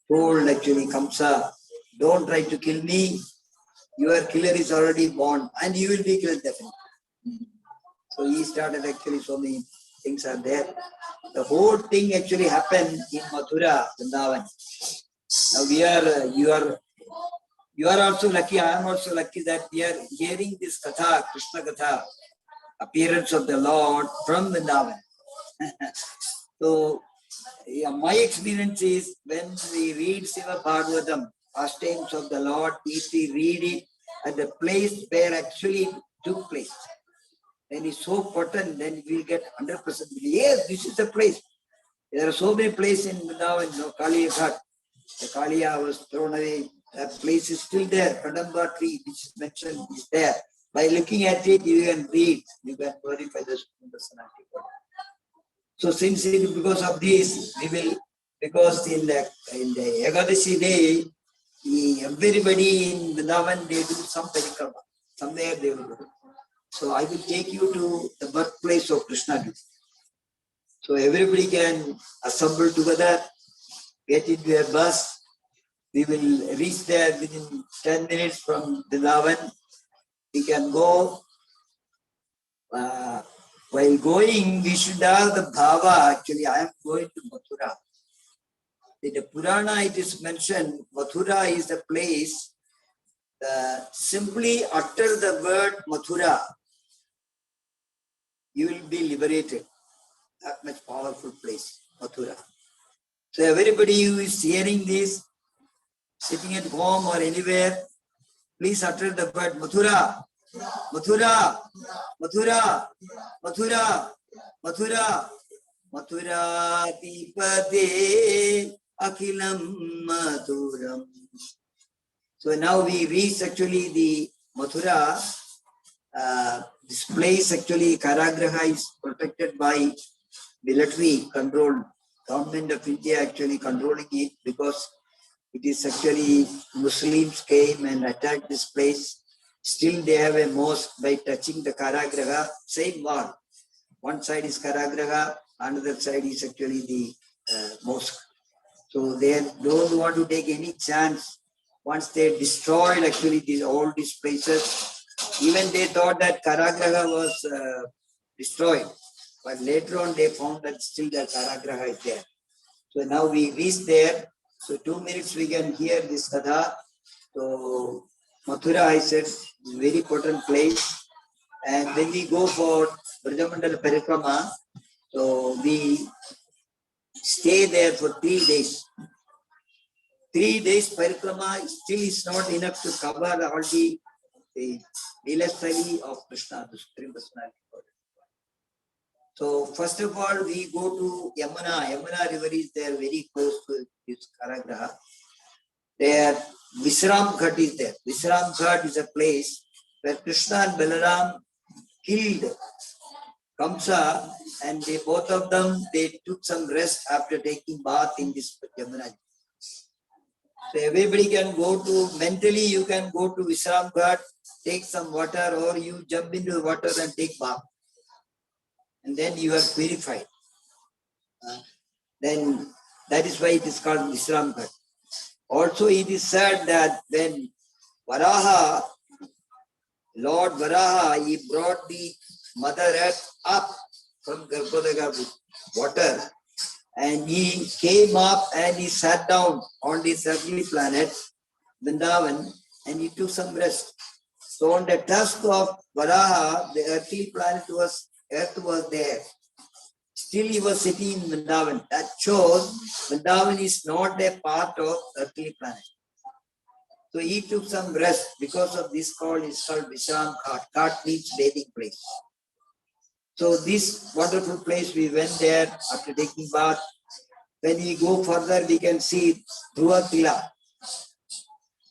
B: told actually, Kamsa, don't try to kill me. Your killer is already born, and you will be killed definitely. So he started actually, so many things are there. The whole thing actually happened in Mathura, Vrindavan. Now you are also lucky, I am also lucky that we are hearing this Katha, Krishna Katha, appearance of the Lord from Vrindavan. So yeah, my experience is when we read Siva Bhagavatam, pastimes of the Lord, if we read it at the place where actually it took place, then it's so potent, then we'll get 100% belief. Yes, this is the place. There are so many places in Vrindavan, Kaliya Ghat. The Kaliya was thrown away. That place is still there. Kadamba tree, which is mentioned, is there. By looking at it, you can read, you can verify the personality. So since it, because of this, we will, because in the Ekadashi day, everybody in Vrindavan, they do some parikrama. Somewhere they will do. So I will take you to the birthplace of Krishna. So everybody can assemble together, get into a bus. We will reach there within 10 minutes from Vrindavan. We can go. While going, we should have the bhava. Actually, I am going to Mathura. In the Purana, it is mentioned, Mathura is the place. Simply utter the word Mathura, you will be liberated. That much powerful place, Mathura. So everybody who is hearing this, sitting at home or anywhere, please utter the word Mathura, Mathura, Mathura, Mathura, Mathura, Mathura Dipade Akhilam Mathuram. So now we reach actually the Mathura. This place actually, Karagraha is protected by military control. Government of India actually controlling it because it is actually Muslims came and attacked this place. Still they have a mosque by touching the Karagraha, same wall. One side is Karagraha, another side is actually the mosque. So they don't want to take any chance. Once they destroyed actually all these places, even they thought that Karagraha was destroyed. But later on they found that still the Karagraha is there. So now we reach there. So 2 minutes we can hear this Katha. So Mathura, I said, is a very important place. And when we go for Brajamandala Parikrama, so we stay there for 3 days. 3 days Parikrama still is not enough to cover all the Leela of Krishna, the Supreme Personality. So first of all, we go to Yamuna. Yamuna river is there, very close to this Karagraha. There, Visram Ghat is there. Visram Ghat is a place where Krishna and Balaram killed Kamsa, and they both of them, they took some rest after taking bath in this Yamuna. So everybody can go to, mentally you can go to Visram Ghat, take some water, or you jump into the water and take bath. And then you are purified. Then that is why it is called Visram Ghat. Also it is said that when Varaha Lord Varaha, he brought the Mother Earth up from Garbhodaga water, and he came up and he sat down on this earthly planet, Vrindavan, and he took some rest. So on the tusk of Varaha, the earthly planet Earth was there. Still he was sitting in Vrindavan. That shows Vrindavan is not a part of earthly planet. So he took some rest. Because of this call is called Vishram Ghat. Ghat means bathing place. So this wonderful place, we went there after taking bath. When we go further, we can see Dhruva Kila.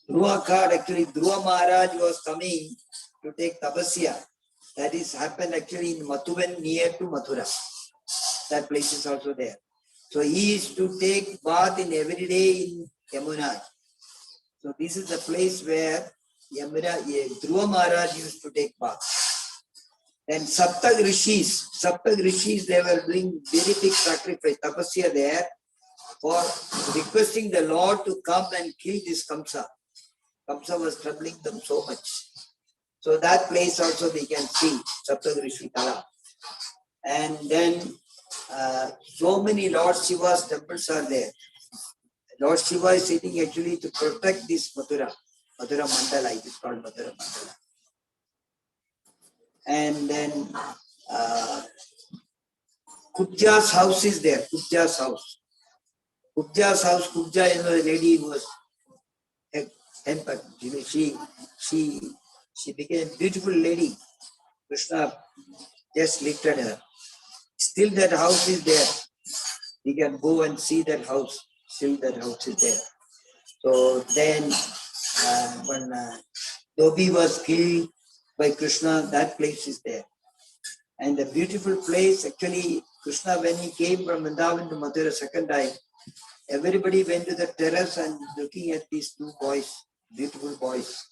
B: Dhruva Ghat, actually Dhruva Maharaj was coming to take tapasya. That is happened actually in Mathuban, near to Mathura. That place is also there. So he used to take bath in every day in Yamuna. So this is the place where Dhruva Maharaj used to take bath. Then Saptag Rishis, they were doing very big sacrifice, tapasya there, for requesting the Lord to come and kill this Kamsa. Kamsa was troubling them so much. So that place also we can see, Saptag Rishi Kala. And then so many Lord Shiva's temples are there. Lord Shiva is sitting actually to protect this Mathura Mandala. It is called Mathura Mandala. And then Kubja's house is there. Kubja's house. Kubja, you know, the lady who was tempered. You know, she became a beautiful lady. Krishna just lifted her. Still that house is there. We can go and see that house. Still that house is there. So then when Dobi was killed by Krishna, that place is there. And the beautiful place, actually, Krishna, when he came from Vrindavan to Mathura second time, everybody went to the terrace and looking at these two boys, beautiful boys.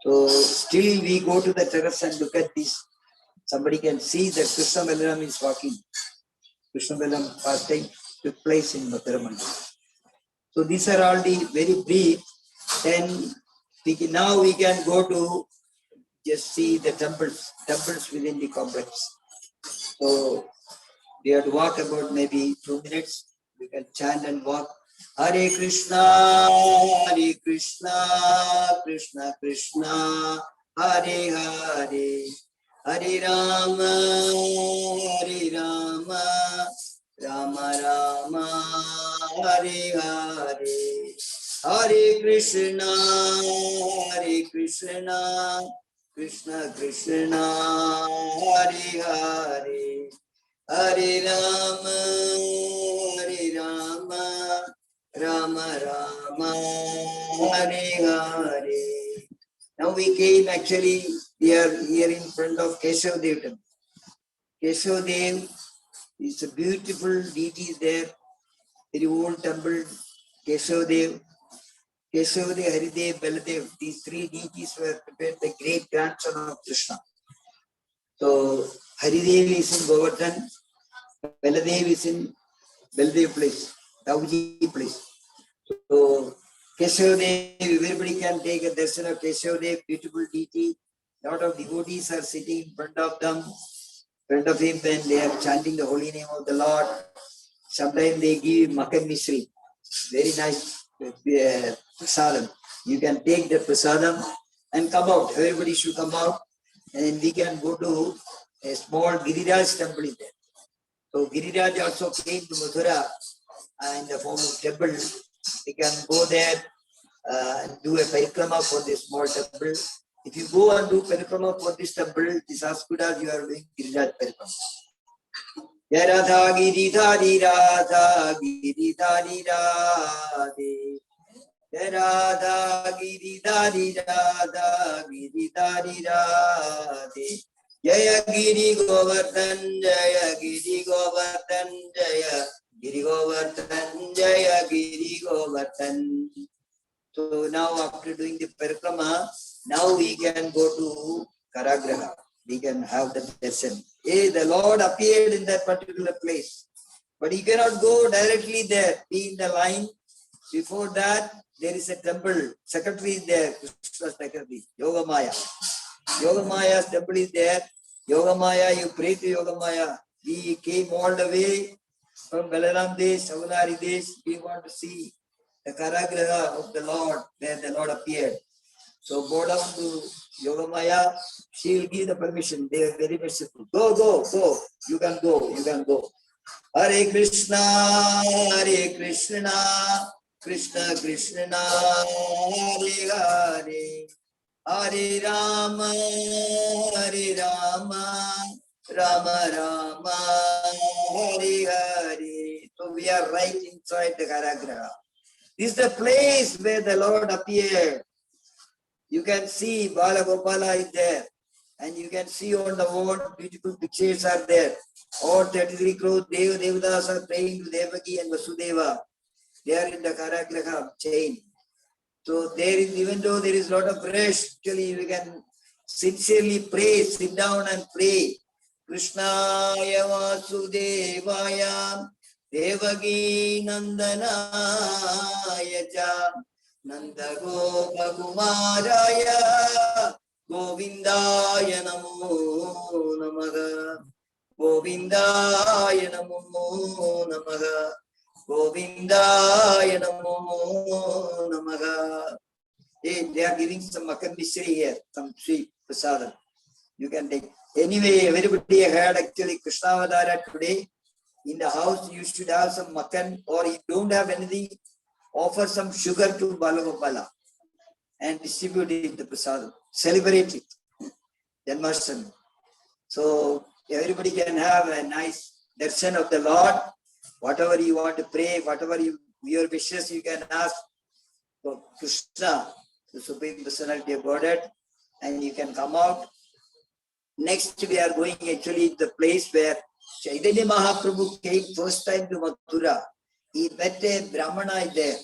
B: So still we go to the terrace and look at this. Somebody can see that Krishna Balaram is walking. Krishna Balaram fasting took place in Mathura Mandala. So these are all the very brief. Then now we can go to just see the temples within the complex. So we have to walk about maybe 2 minutes. We can chant and walk. Hare Krishna, Krishna Krishna, Hare Hare, Hare Rama, Rama Rama, Hare Hare, Hare Krishna, Krishna Krishna, Hare Hare, Hare Rama, Rama Rama, Hare Hare. Now we came, actually, we are here in front of Keshav Dev temple. Keshav Dev is a beautiful deity there, very old temple. Keshav Dev, Haridev, Baladev, these three deities were prepared, the great grandson of Krishna. So Haridev is in Govardhan, Baladev is in Baladev place, Dauji place. So Keshav Dev, everybody can take a darshan of Keshav Dev, beautiful deity. Lot of devotees are sitting in front of them, in front of him, and they are chanting the holy name of the Lord. Sometimes they give Makan Misri, very nice prasadam. You can take the prasadam and come out. Everybody should come out, and we can go to a small Giriraj temple in there. So Giriraj also came to Mathura in the form of temple. We can go there and do a parikrama for this small temple. If you go and do parikrama for this temple, it is as good as you are doing Giriraj parikrama. Radha Giridhari Radha Giridhari Radhe, Radha Giridhari Radha Giridhari Radhe, Jaya Giri Govardhan, Jaya Giri Govardhan, Jaya Giri Govardhan, Jaya Giri Govardhan. So now after doing the parikrama, now we can go to Karagraha. We can have the darshan. Hey, the Lord appeared in that particular place. But you cannot go directly there. Be in the line. Before that, there is a temple. Secretary is there, Krishna Secretary, Yoga Maya. Yogamaya's temple is there. Yogamaya, you pray to Yogamaya. We came all the way from Balaram Desh, Savanari Desh. We want to see the Karagraha of the Lord, where the Lord appeared. So go down to Yogamaya. She will give the permission. They are very merciful. Go, go, go. You can go. You can go. Hare Krishna, Hare Krishna, Krishna Krishna, Hare Hare, Hare Rama, Hare Rama, Rama Rama, Hare Hare. So we are right inside the Karagraha. This is the place where the Lord appeared. You can see Bala Gopala is there. And you can see on the wall, beautiful pictures are there. All 33 crores Devatas are praying to Devaki and Vasudeva. They are in the Karagraha chain. So there is, even though there is a lot of rush, actually you can sincerely pray, sit down and pray. Krishnaya Vasudevaya Devaki Nandanaya Cha Nanda Gopa Kumaraya Govindaya Namo Namaha Govindaya Namo Namaha Govindaya Namo Namaha. They are giving some makan misri here, some sweet prasadam. You can take. Anyway, everybody heard actually Krishna Avadara today. In the house, you should have some makan, or if you don't have anything, offer some sugar to Balagopala and distribute it the prasadam. Celebrate it. Janmastami. So everybody can have a nice darshan of the Lord. Whatever you want to pray, whatever your wishes you can ask for Krishna, the Supreme Personality of Abode, and you can come out. Next, we are going actually to the place where Chaitanya Mahaprabhu came first time to Mathura. He met a Brahmana there.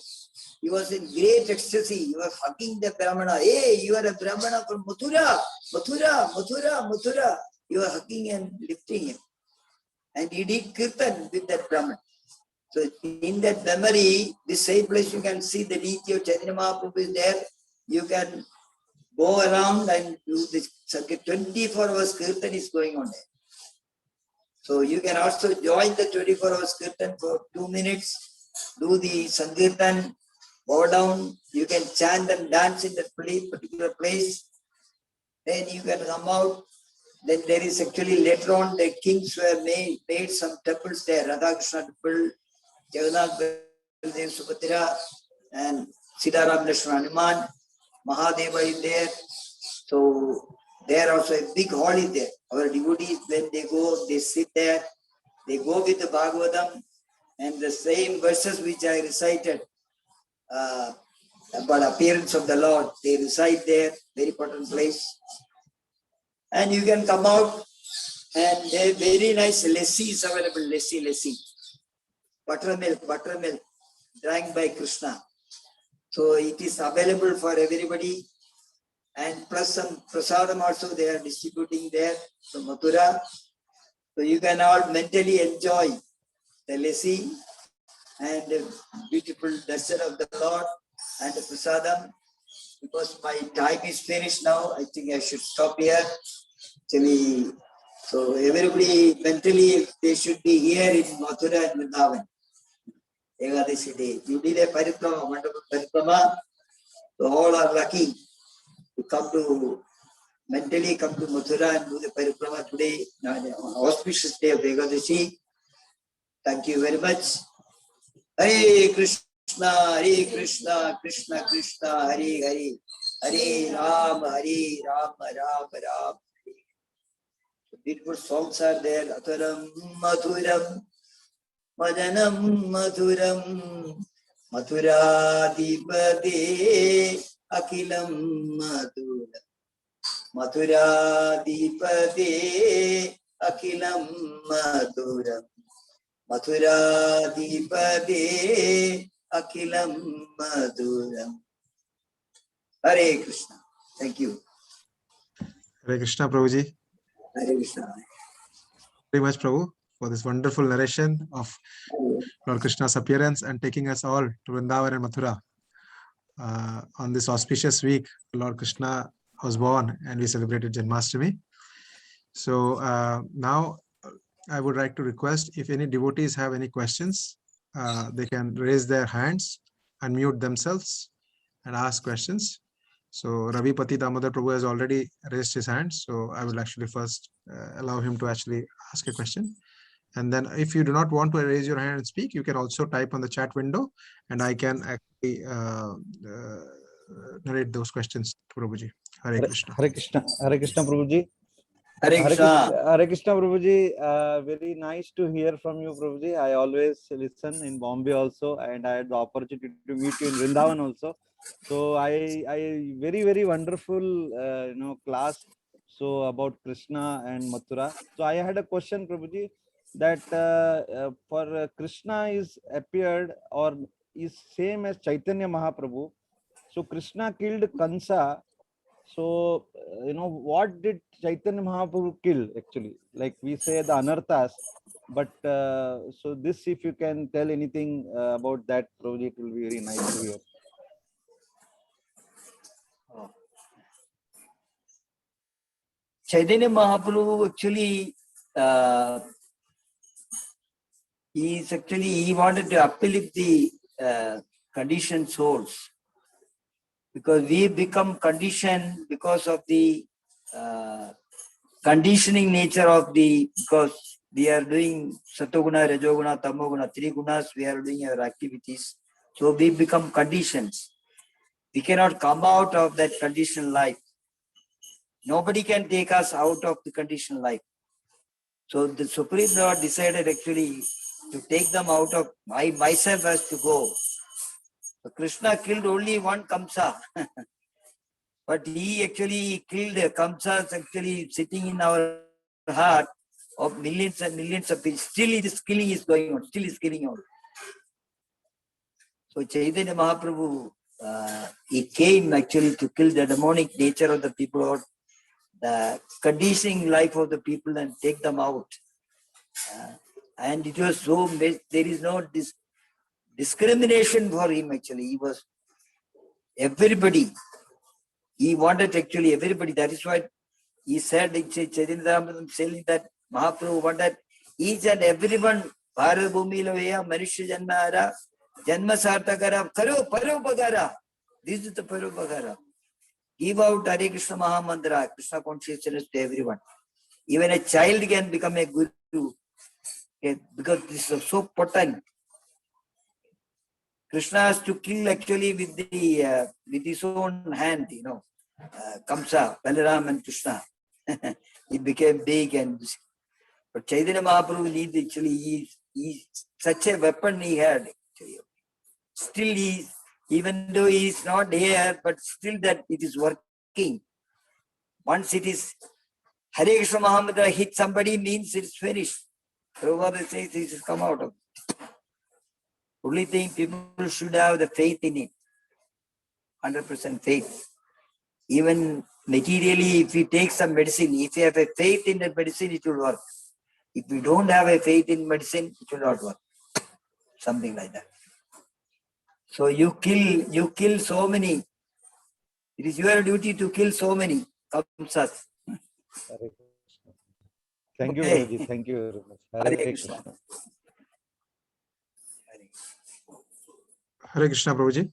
B: He was in great ecstasy. He was hugging the Brahmana. Hey, you are a Brahmana from Mathura, Mathura, Mathura, Mathura. You are hugging and lifting him. And he did kirtan with that Brahman. So in that memory, this same place you can see the deity of Chaitanya Mahaprabhu is there. You can go around and do this circuit. 24 hours kirtan is going on there. So you can also join the 24 hours kirtan for 2 minutes. Do the Sankirtan, go down. You can chant and dance in that particular place. Then you can come out. Then there is actually later on the kings were made some temples there. Radha Krishna temple, Jagannath Baldev Subhadra, and Siddharam Lakshmana Hanuman. Mahadeva is there. So there also a big hall is there. Our devotees, when they go, they sit there. They go with the Bhagavatam and the same verses which I recited about appearance of the Lord. They recite there, very important place. And you can come out and there very nice lassi is available, lassi. Buttermilk, drank by Krishna. So it is available for everybody. And plus some prasadam also they are distributing there from Mathura. So you can all mentally enjoy the lassi and the beautiful darshan of the Lord and the prasadam. Because my time is finished now, I think I should stop here. Actually, so everybody mentally they should be here in Mathura and Vrindavan. Ekadashi day. You did a parikrama, wonderful parikrama. So all are lucky to come to mentally come to Mathura and do the parikrama today, auspicious day of Ekadashi. Thank you very much. Hare Krishna, Krishna Krishna, Hare Hare, Hare Rama, Rama Rama. Beautiful songs are there. Atharam Madhuram, Madanam Madhuram, Mathuradipade, Akilam Madhuram, Mathuradipade, Akilam Madhuram, Mathuradipade, Akilam Madhuram. Hare Krishna. Thank you.
C: Hare Krishna, Prabhuji.
B: Hare Krishna.
C: Very much, Prabhu, for this wonderful narration of Lord Krishna's appearance and taking us all to Vrindavan and Mathura. On this auspicious week, Lord Krishna was born and we celebrated Janmastami. So now I would like to request if any devotees have any questions, they can raise their hands, unmute themselves and ask questions. So Ravi Pati Damodar Prabhu has already raised his hand. So I will actually first allow him to actually ask a question. And then if you do not want to raise your hand and speak, you can also type on the chat window and I can actually narrate those questions to Prabhuji. Hare Krishna.
D: Hare Krishna. Hare Krishna, Prabhuji.
B: Hare Krishna.
D: Hare Krishna, Prabhuji. Very nice to hear from you, Prabhuji. I always listen in Bombay also, and I had the opportunity to meet you in Vrindavan also. So I very wonderful, class. So about Krishna and Mathura. So I had a question, Prabhuji, that for Krishna is appeared or is same as Chaitanya Mahaprabhu. So Krishna killed Kansa. So, what did Chaitanya Mahaprabhu kill actually? Like we say the anarthas, but so this, if you can tell anything about that project, will be very nice to hear.
B: Chaitanya Mahaprabhu actually, he wanted to uplift the conditioned souls. Because we become conditioned because of the conditioning nature of because we are doing Satoguna, Rajoguna, Tamoguna, 3 gunas, we are doing our activities. So we become conditions. We cannot come out of that conditioned life. Nobody can take us out of the conditioned life. So the Supreme Lord decided actually to take them out of, myself has to go. So Krishna killed only one Kamsa. But he actually killed Kamsas actually sitting in our heart of millions and millions of people. Still this killing is going on. Still is killing on. So Chaitanya Mahaprabhu, he came actually to kill the demonic nature of the people, or the conditioning life of the people, and take them out. And it was so, there is no discrimination for him actually. He was everybody. He wanted actually everybody. That is why he said in Chaitanya saying that Mahaprabhu wanted each and everyone, Bharat Bhumi Lavaya, Manushya Janmara, Janma Sartakara, Karo Parupagara. This is the Parupagara. Give out Hare Krishna Mahamantra, Krishna consciousness to everyone. Even a child can become a guru, because this is so potent. Krishna has to kill actually with his own hand, Kamsa, Balaram and Krishna. He became big, but Chaitanya Mahaprabhu needs actually, he's such a weapon he had. Actually. Still even though he is not here, but still that it is working. Once it is Hare Krishna Mahamantra hit somebody, means it's finished. Prabhupada says it has come out of it. Only thing, people should have the faith in it. 100% faith. Even materially, if you take some medicine, if you have a faith in that medicine, it will work. If you don't have a faith in medicine, it will not work. Something like that. So you kill so many. It is your duty to kill so many Kamsas.
D: Thank you, Prabhuji. Thank you very much. Hare Krishna.
C: Hare Krishna, Prabhuji.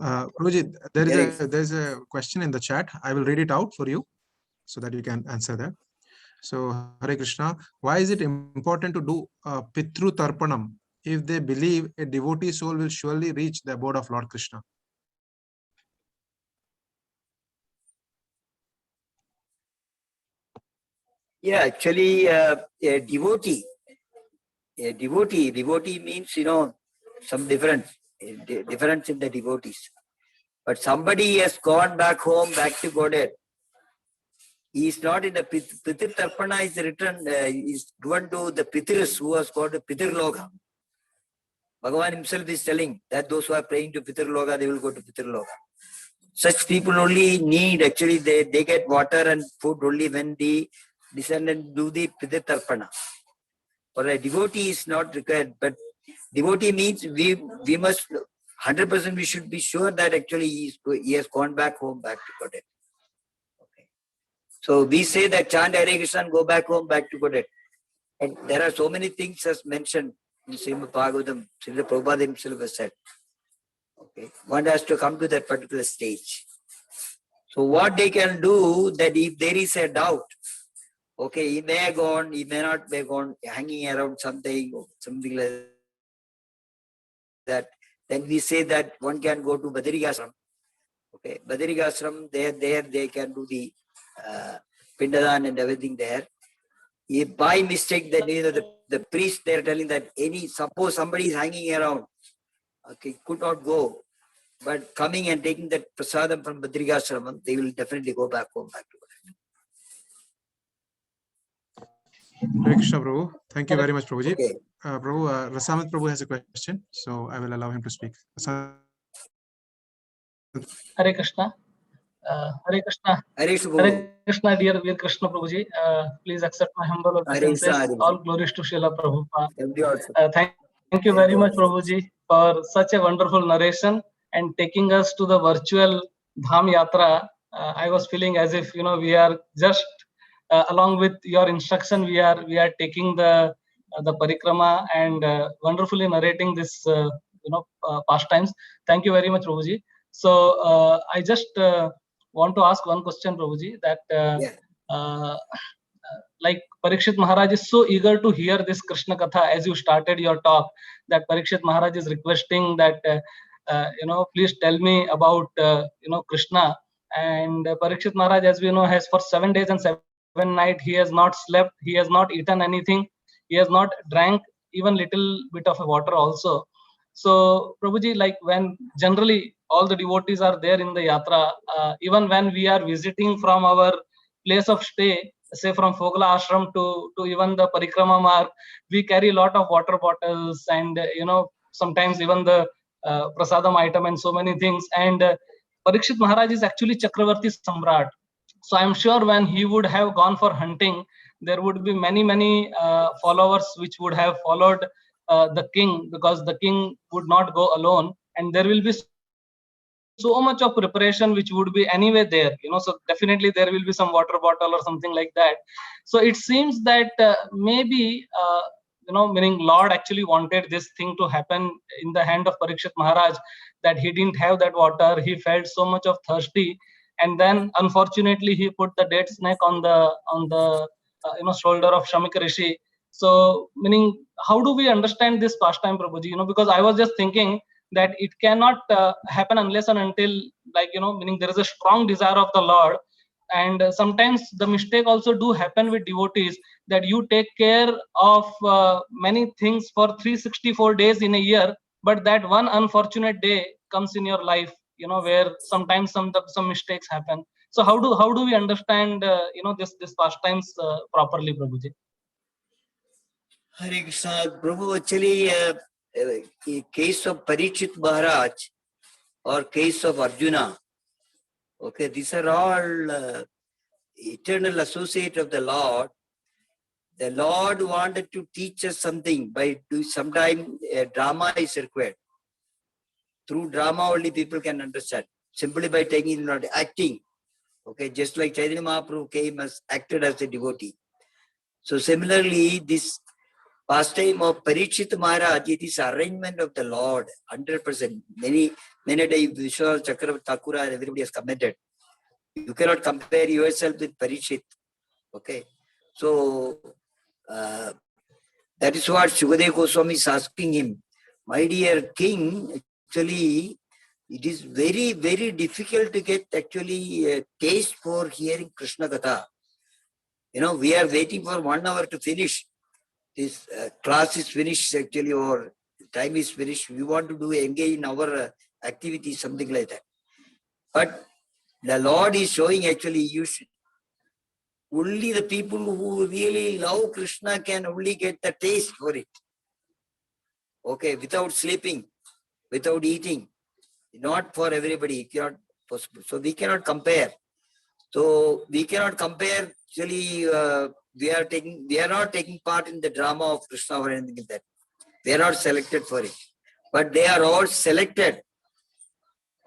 C: Prabhuji, there is a question in the chat. I will read it out for you so that you can answer that. So, Hare Krishna, why is it important to do Pitru Tarpanam if they believe a devotee soul will surely reach the abode of Lord Krishna?
B: Yeah, actually, a devotee means, some difference in the devotees. But somebody has gone back home, back to Godhead. He is not in the Pitru Tarpana is written, is given to the Pitrus who was called Pitru Loka. Bhagavan himself is telling that those who are praying to Pitru Loka, they will go to Pitru Loka. Such people only need, actually, they get water and food only when the descendant do the Pitru Tarpana. For a devotee is not required, but devotee means we must 100% we should be sure that actually he has gone back home, back to Godhead. So we say that chant Hare Krishna and go back home, back to Godhead. And there are so many things as mentioned in Srimad Bhagavatam. Srila Prabhupada himself has said. Okay, one has to come to that particular stage. So what they can do, that if there is a doubt, okay, he may have gone, he may not have gone, hanging around something like that. Then we say that one can go to Badrigashram. Okay, Badrigashram, there they can do the Pindadan and everything there. If by mistake, then the priest, they are telling that suppose somebody is hanging around, okay, could not go, but coming and taking that prasadam from Badrigashram, they will definitely go back home, back to
C: Hare Krishna, Prabhu. Thank you very much, Prabhuji.
B: Okay.
C: Prabhu, Rasamit Prabhu has a question, so I will allow him to speak.
E: Hare Krishna. Hare Krishna. Hare Krishna, dear Krishna Prabhuji. Please accept my humble obeisances. All glories to Srila Prabhupada. Thank you very much, Prabhuji, for such a wonderful narration and taking us to the virtual Dham Yatra. I was feeling as if we are just along with your instruction. We are taking the parikrama and wonderfully narrating this pastimes. Thank you very much, Prabhuji. So I just want to ask one question, Prabhuji, that like Parikshit Maharaj is so eager to hear this Krishna Katha as you started your talk, that Parikshit Maharaj is requesting that please tell me about Krishna. And Parikshit Maharaj, as we know, has for 7 days and 7 nights he has not slept, he has not eaten anything, he has not drank even little bit of water also. So Prabhuji, like when generally all the devotees are there in the yatra, even when we are visiting from our place of stay, say from Fogla Ashram to even the Parikrama Marg, we carry a lot of water bottles and sometimes even the prasadam item and so many things. And Parikshit Maharaj is actually Chakravarti Samrat. So I'm sure when he would have gone for hunting, there would be many followers which would have followed the king, because the king would not go alone, and there will be so much of preparation which would be anyway there, so definitely there will be some water bottle or something like that. So it seems that maybe meaning Lord actually wanted this thing to happen in the hand of Parikshit Maharaj, that he didn't have that water, he felt so much of thirsty, and then unfortunately he put the dead snake on the shoulder of Shamik Rishi. So meaning, how do we understand this pastime, Prabhuji? Because I was just thinking that it cannot happen unless and until, like meaning there is a strong desire of the Lord. And sometimes the mistake also do happen with devotees, that you take care of many things for 364 days in a year, but that one unfortunate day comes in your life, where sometimes some mistakes happen. So how do we understand this pastimes properly, Prabhuji?
B: Hare Krishna. Prabhu, actually, in case of Parikshit Maharaj or case of Arjuna, okay, these are all eternal associate of the Lord. The Lord wanted to teach us something by doing, sometime drama is required. Through drama only people can understand. Simply by taking, not acting. Okay, just like Chaitanya Mahaprabhu came as acted as a devotee. So similarly, this pastime of Parikshit Maharaj, it is arrangement of the Lord, 100%. Many times Vishwanath Chakravarti Thakur and everybody has commented. You cannot compare yourself with Parikshit. Okay, so that is what Shukadev Goswami is asking him. My dear king, actually, it is very, very difficult to get actually a taste for hearing Krishna Katha. We are waiting for 1 hour to finish. This class is finished actually, or time is finished. We want to engage in our activity, something like that. But the Lord is showing actually, you should, only the people who really love Krishna can only get the taste for it. Okay, without sleeping, without eating. Not for everybody, it cannot possible. So we cannot compare. So we cannot compare. Actually, we are not taking part in the drama of Krishna or anything like that. They are not selected for it. But they are all selected.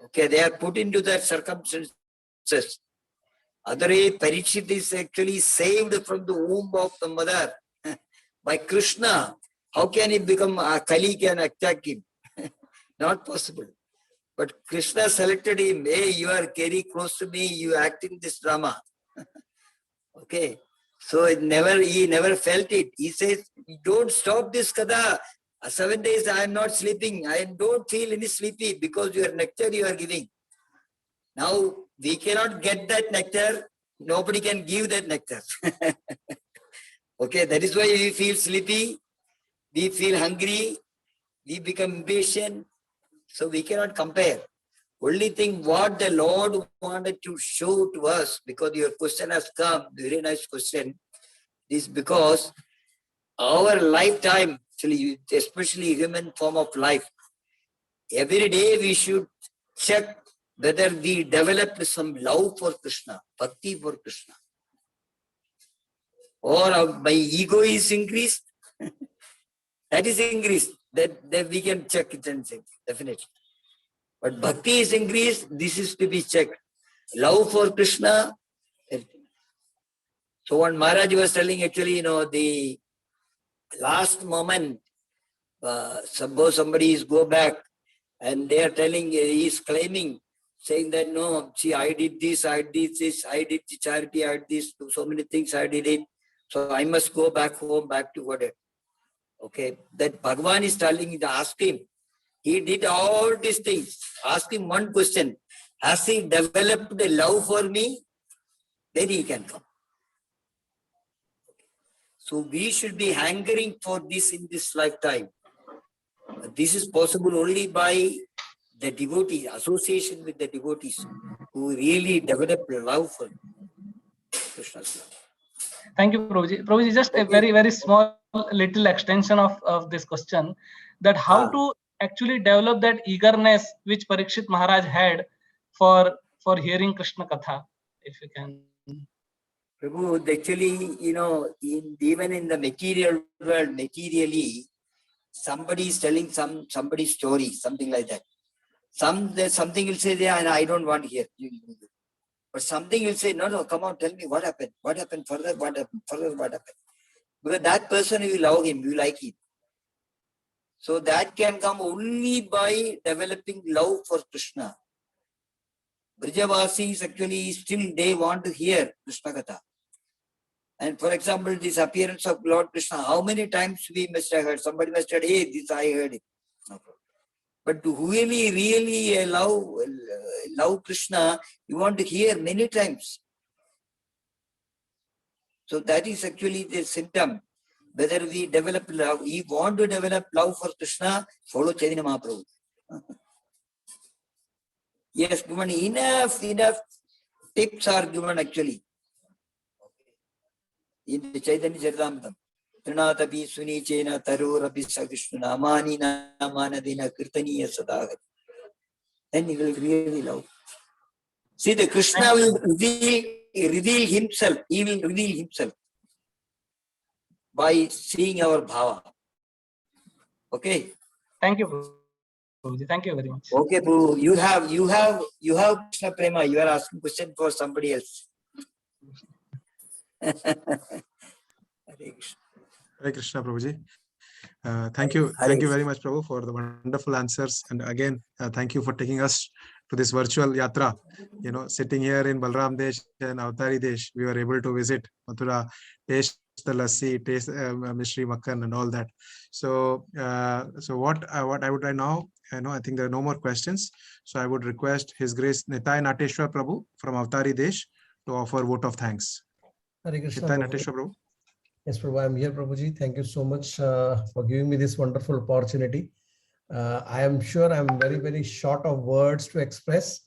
B: Okay, they are put into their circumstances. Otherwise, Parikshit is actually saved from the womb of the mother by Krishna. How can he become a Kali can attack him? Not possible. But Krishna selected him. Hey, you are very close to me. You act in this drama. Okay. So he never felt it. He says, don't stop this kada. 7 days I am not sleeping. I don't feel any sleepy because your nectar you are giving. Now we cannot get that nectar. Nobody can give that nectar. Okay, that is why we feel sleepy. We feel hungry. We become impatient. So we cannot compare. Only thing what the Lord wanted to show to us, because your question has come, very nice question, is because our lifetime, especially human form of life, every day we should check whether we develop some love for Krishna, bhakti for Krishna, or my ego is increased. That is increased. That we can check it and say, definitely. But bhakti is increased, this is to be checked. Love for Krishna. So when Maharaj was telling, actually, the last moment, suppose somebody is go back and they are telling, he is claiming, saying that, no, see, I did this, I did this, I did the charity, I did this, so many things I did it. So I must go back home, back to Abode. Okay, that Bhagavan is telling, ask him. He did all these things. Ask him one question. Has he developed a love for me? Then he can come. So we should be hankering for this in this lifetime. This is possible only by the devotees, association with the devotees who really develop love for Krishna's love.
E: Thank you, Prabhuji. Prabhuji, just a very, very small little extension of this question, that how to actually develop that eagerness which Parikshit Maharaj had for hearing Krishna Katha, if you can.
B: Prabhu, actually, even in the material world, materially, somebody is telling somebody's story, something like that. Something will say there, and I don't want to hear. But something will say, no, come on, tell me what happened. What happened further? What happened further? What happened? Because that person, you love him, you like him. So that can come only by developing love for Krishna. Brijavasis actually still they want to hear Krishna Katha. And for example, this appearance of Lord Krishna, how many times we must have heard? Somebody must have said, hey, this I heard it. No problem. But to really love Krishna, you want to hear many times. So that is actually the symptom. Whether we develop love, we want to develop love for Krishna, follow Chaitanya Mahaprabhu. Yes, given enough tips are given actually. In the Chaitanya Charitamrita. Trinatapi suni chena tarorapi sakrishna namani namanadina kirtaniya sadagati. Then he will really love. See, the Krishna will reveal himself. He will reveal himself by seeing our bhava. Okay.
E: Thank you, Prabhuji. Thank you very much.
B: Okay, Prabhu. You have Krishna Prema. You are asking question for somebody else.
C: Hare Krishna, Prabhuji. Thank you very much, Prabhu, for the wonderful answers. And again, thank you for taking us to this virtual yatra. Sitting here in Balram Desh and Avtari Desh, we were able to visit Mathura, taste the lassi, taste Mishri Makkan and all that. So, what I would right now, I think there are no more questions. So I would request His Grace Nitai Nateshwar Prabhu from Avtari Desh to offer vote of thanks.
F: Hare Krishna.
C: Nitai Nateshwar Prabhu.
F: Yes, Prabhu, I'm here, Prabhuji. Thank you so much for giving me this wonderful opportunity. I am sure I'm very, very short of words to express.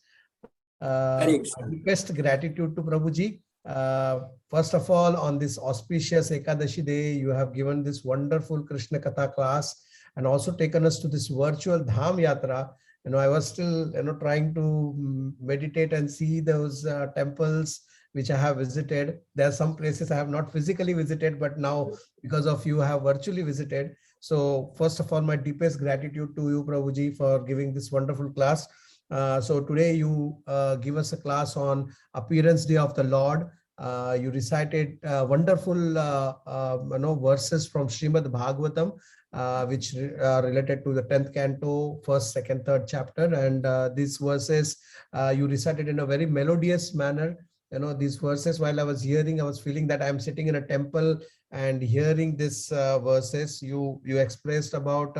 F: My deepest gratitude to Prabhuji. First of all, on this auspicious Ekadashi day, you have given this wonderful Krishna Katha class and also taken us to this virtual Dham Yatra. I was still, trying to meditate and see those temples which I have visited. There are some places I have not physically visited, but now because of you, I have virtually visited. So first of all, my deepest gratitude to you, Prabhuji, for giving this wonderful class. So today you give us a class on Appearance Day of the Lord. You recited wonderful verses from Srimad Bhagavatam, which related to the 10th canto, 1st, 2nd, 3rd chapter. And these verses you recited in a very melodious manner. These verses, while I was hearing, I was feeling that I'm sitting in a temple and hearing these verses. You expressed about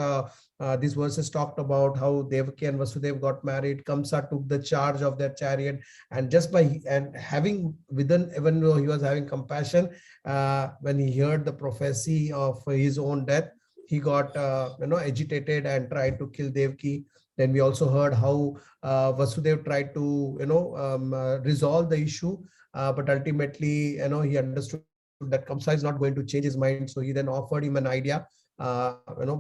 F: these verses talked about how Devaki and Vasudev got married. Kamsa took the charge of their chariot, and just by having within, even though he was having compassion, when he heard the prophecy of his own death, he got agitated and tried to kill Devaki. Then we also heard how Vasudev tried to resolve the issue, but ultimately he understood that Kamsa is not going to change his mind. So he then offered him an idea,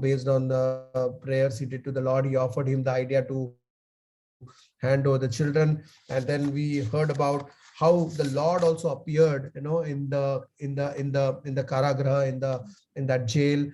F: based on the prayers he did to the Lord. He offered him the idea to hand over the children. And then we heard about how the Lord also appeared, in the Karagraha, in that jail.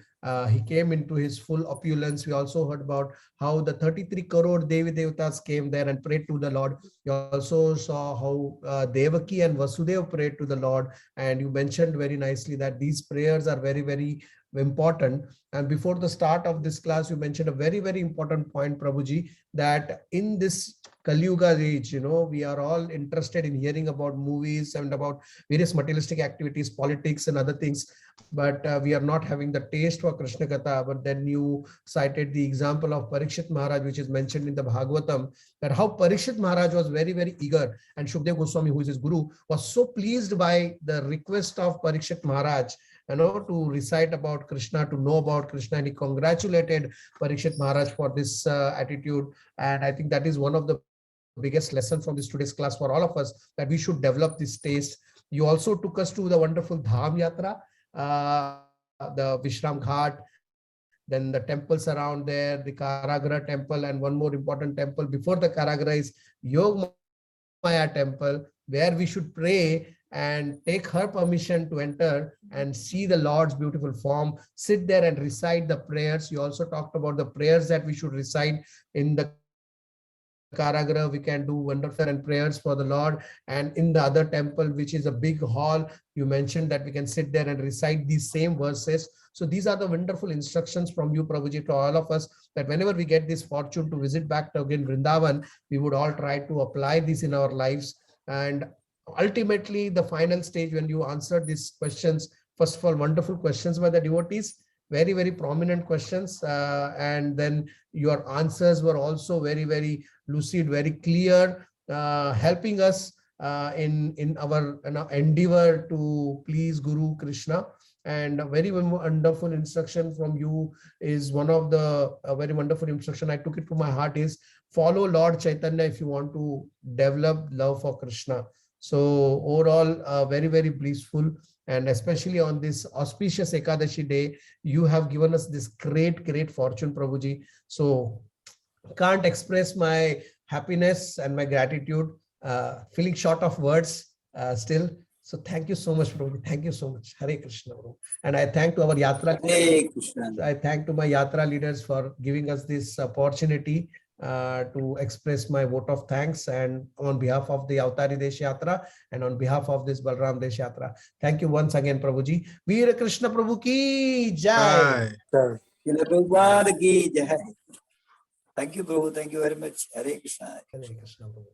F: He came into his full opulence. We also heard about how the 33 crore Devi Devatas came there and prayed to the Lord. You also saw how Devaki and Vasudev prayed to the Lord. And you mentioned very nicely that these prayers are very, very important. And before the start of this class, you mentioned a very, very important point, Prabhuji, that in this Kali Yuga age, we are all interested in hearing about movies and about various materialistic activities, politics and other things, but we are not having the taste for Krishna Katha. But then you cited the example of Parikshit Maharaj, which is mentioned in the Bhagavatam, that how Parikshit Maharaj was very, very eager, and Shukdev Goswami, who is his guru, was so pleased by the request of Parikshit Maharaj, to recite about Krishna, to know about Krishna, and he congratulated Parikshit Maharaj for this attitude. And I think that is one of the biggest lesson from this today's class for all of us, that we should develop this taste. You also took us to the wonderful Dham Yatra, the Vishram Ghat, then the temples around there, the Karagraha temple, and one more important temple before the Karagraha is Yog Maya temple, where we should pray and take her permission to enter and see the Lord's beautiful form, sit there and recite the prayers. You also talked about the prayers that we should recite in the Karagraha. We can do wonderful and prayers for the Lord. And in the other temple, which is a big hall, you mentioned that we can sit there and recite these same verses. So these are the wonderful instructions from you, Prabhuji, to all of us, that whenever we get this fortune to visit back to again Vrindavan, we would all try to apply this in our lives. And ultimately, the final stage, when you answered these questions, first of all, wonderful questions by the devotees, very, very prominent questions. And then your answers were also very, very lucid, very clear, helping us in our endeavor to please Guru Krishna. And a very wonderful instruction from you is one of the very wonderful instruction. I took it to my heart is follow Lord Chaitanya if you want to develop love for Krishna. So overall, very, very blissful. And especially on this auspicious Ekadashi day, you have given us this great, great fortune, Prabhuji. So can't express my happiness and my gratitude, feeling short of words still. So thank you so much, Prabhuji. Thank you so much. Hare Krishna. And I thank to our Yatra.
B: Hare Krishna.
F: I thank to my Yatra leaders for giving us this opportunity to express my vote of thanks, and on behalf of the Avtari Desh Yatra and on behalf of this Balram Desh Yatra. Thank you once again, Prabhuji. Veera Krishna Prabhu ki jai.
B: Prabhupada ki jai. Thank you, Prabhu. Thank you very much. Hare Krishna.
F: Hare Krishna, Prabhu.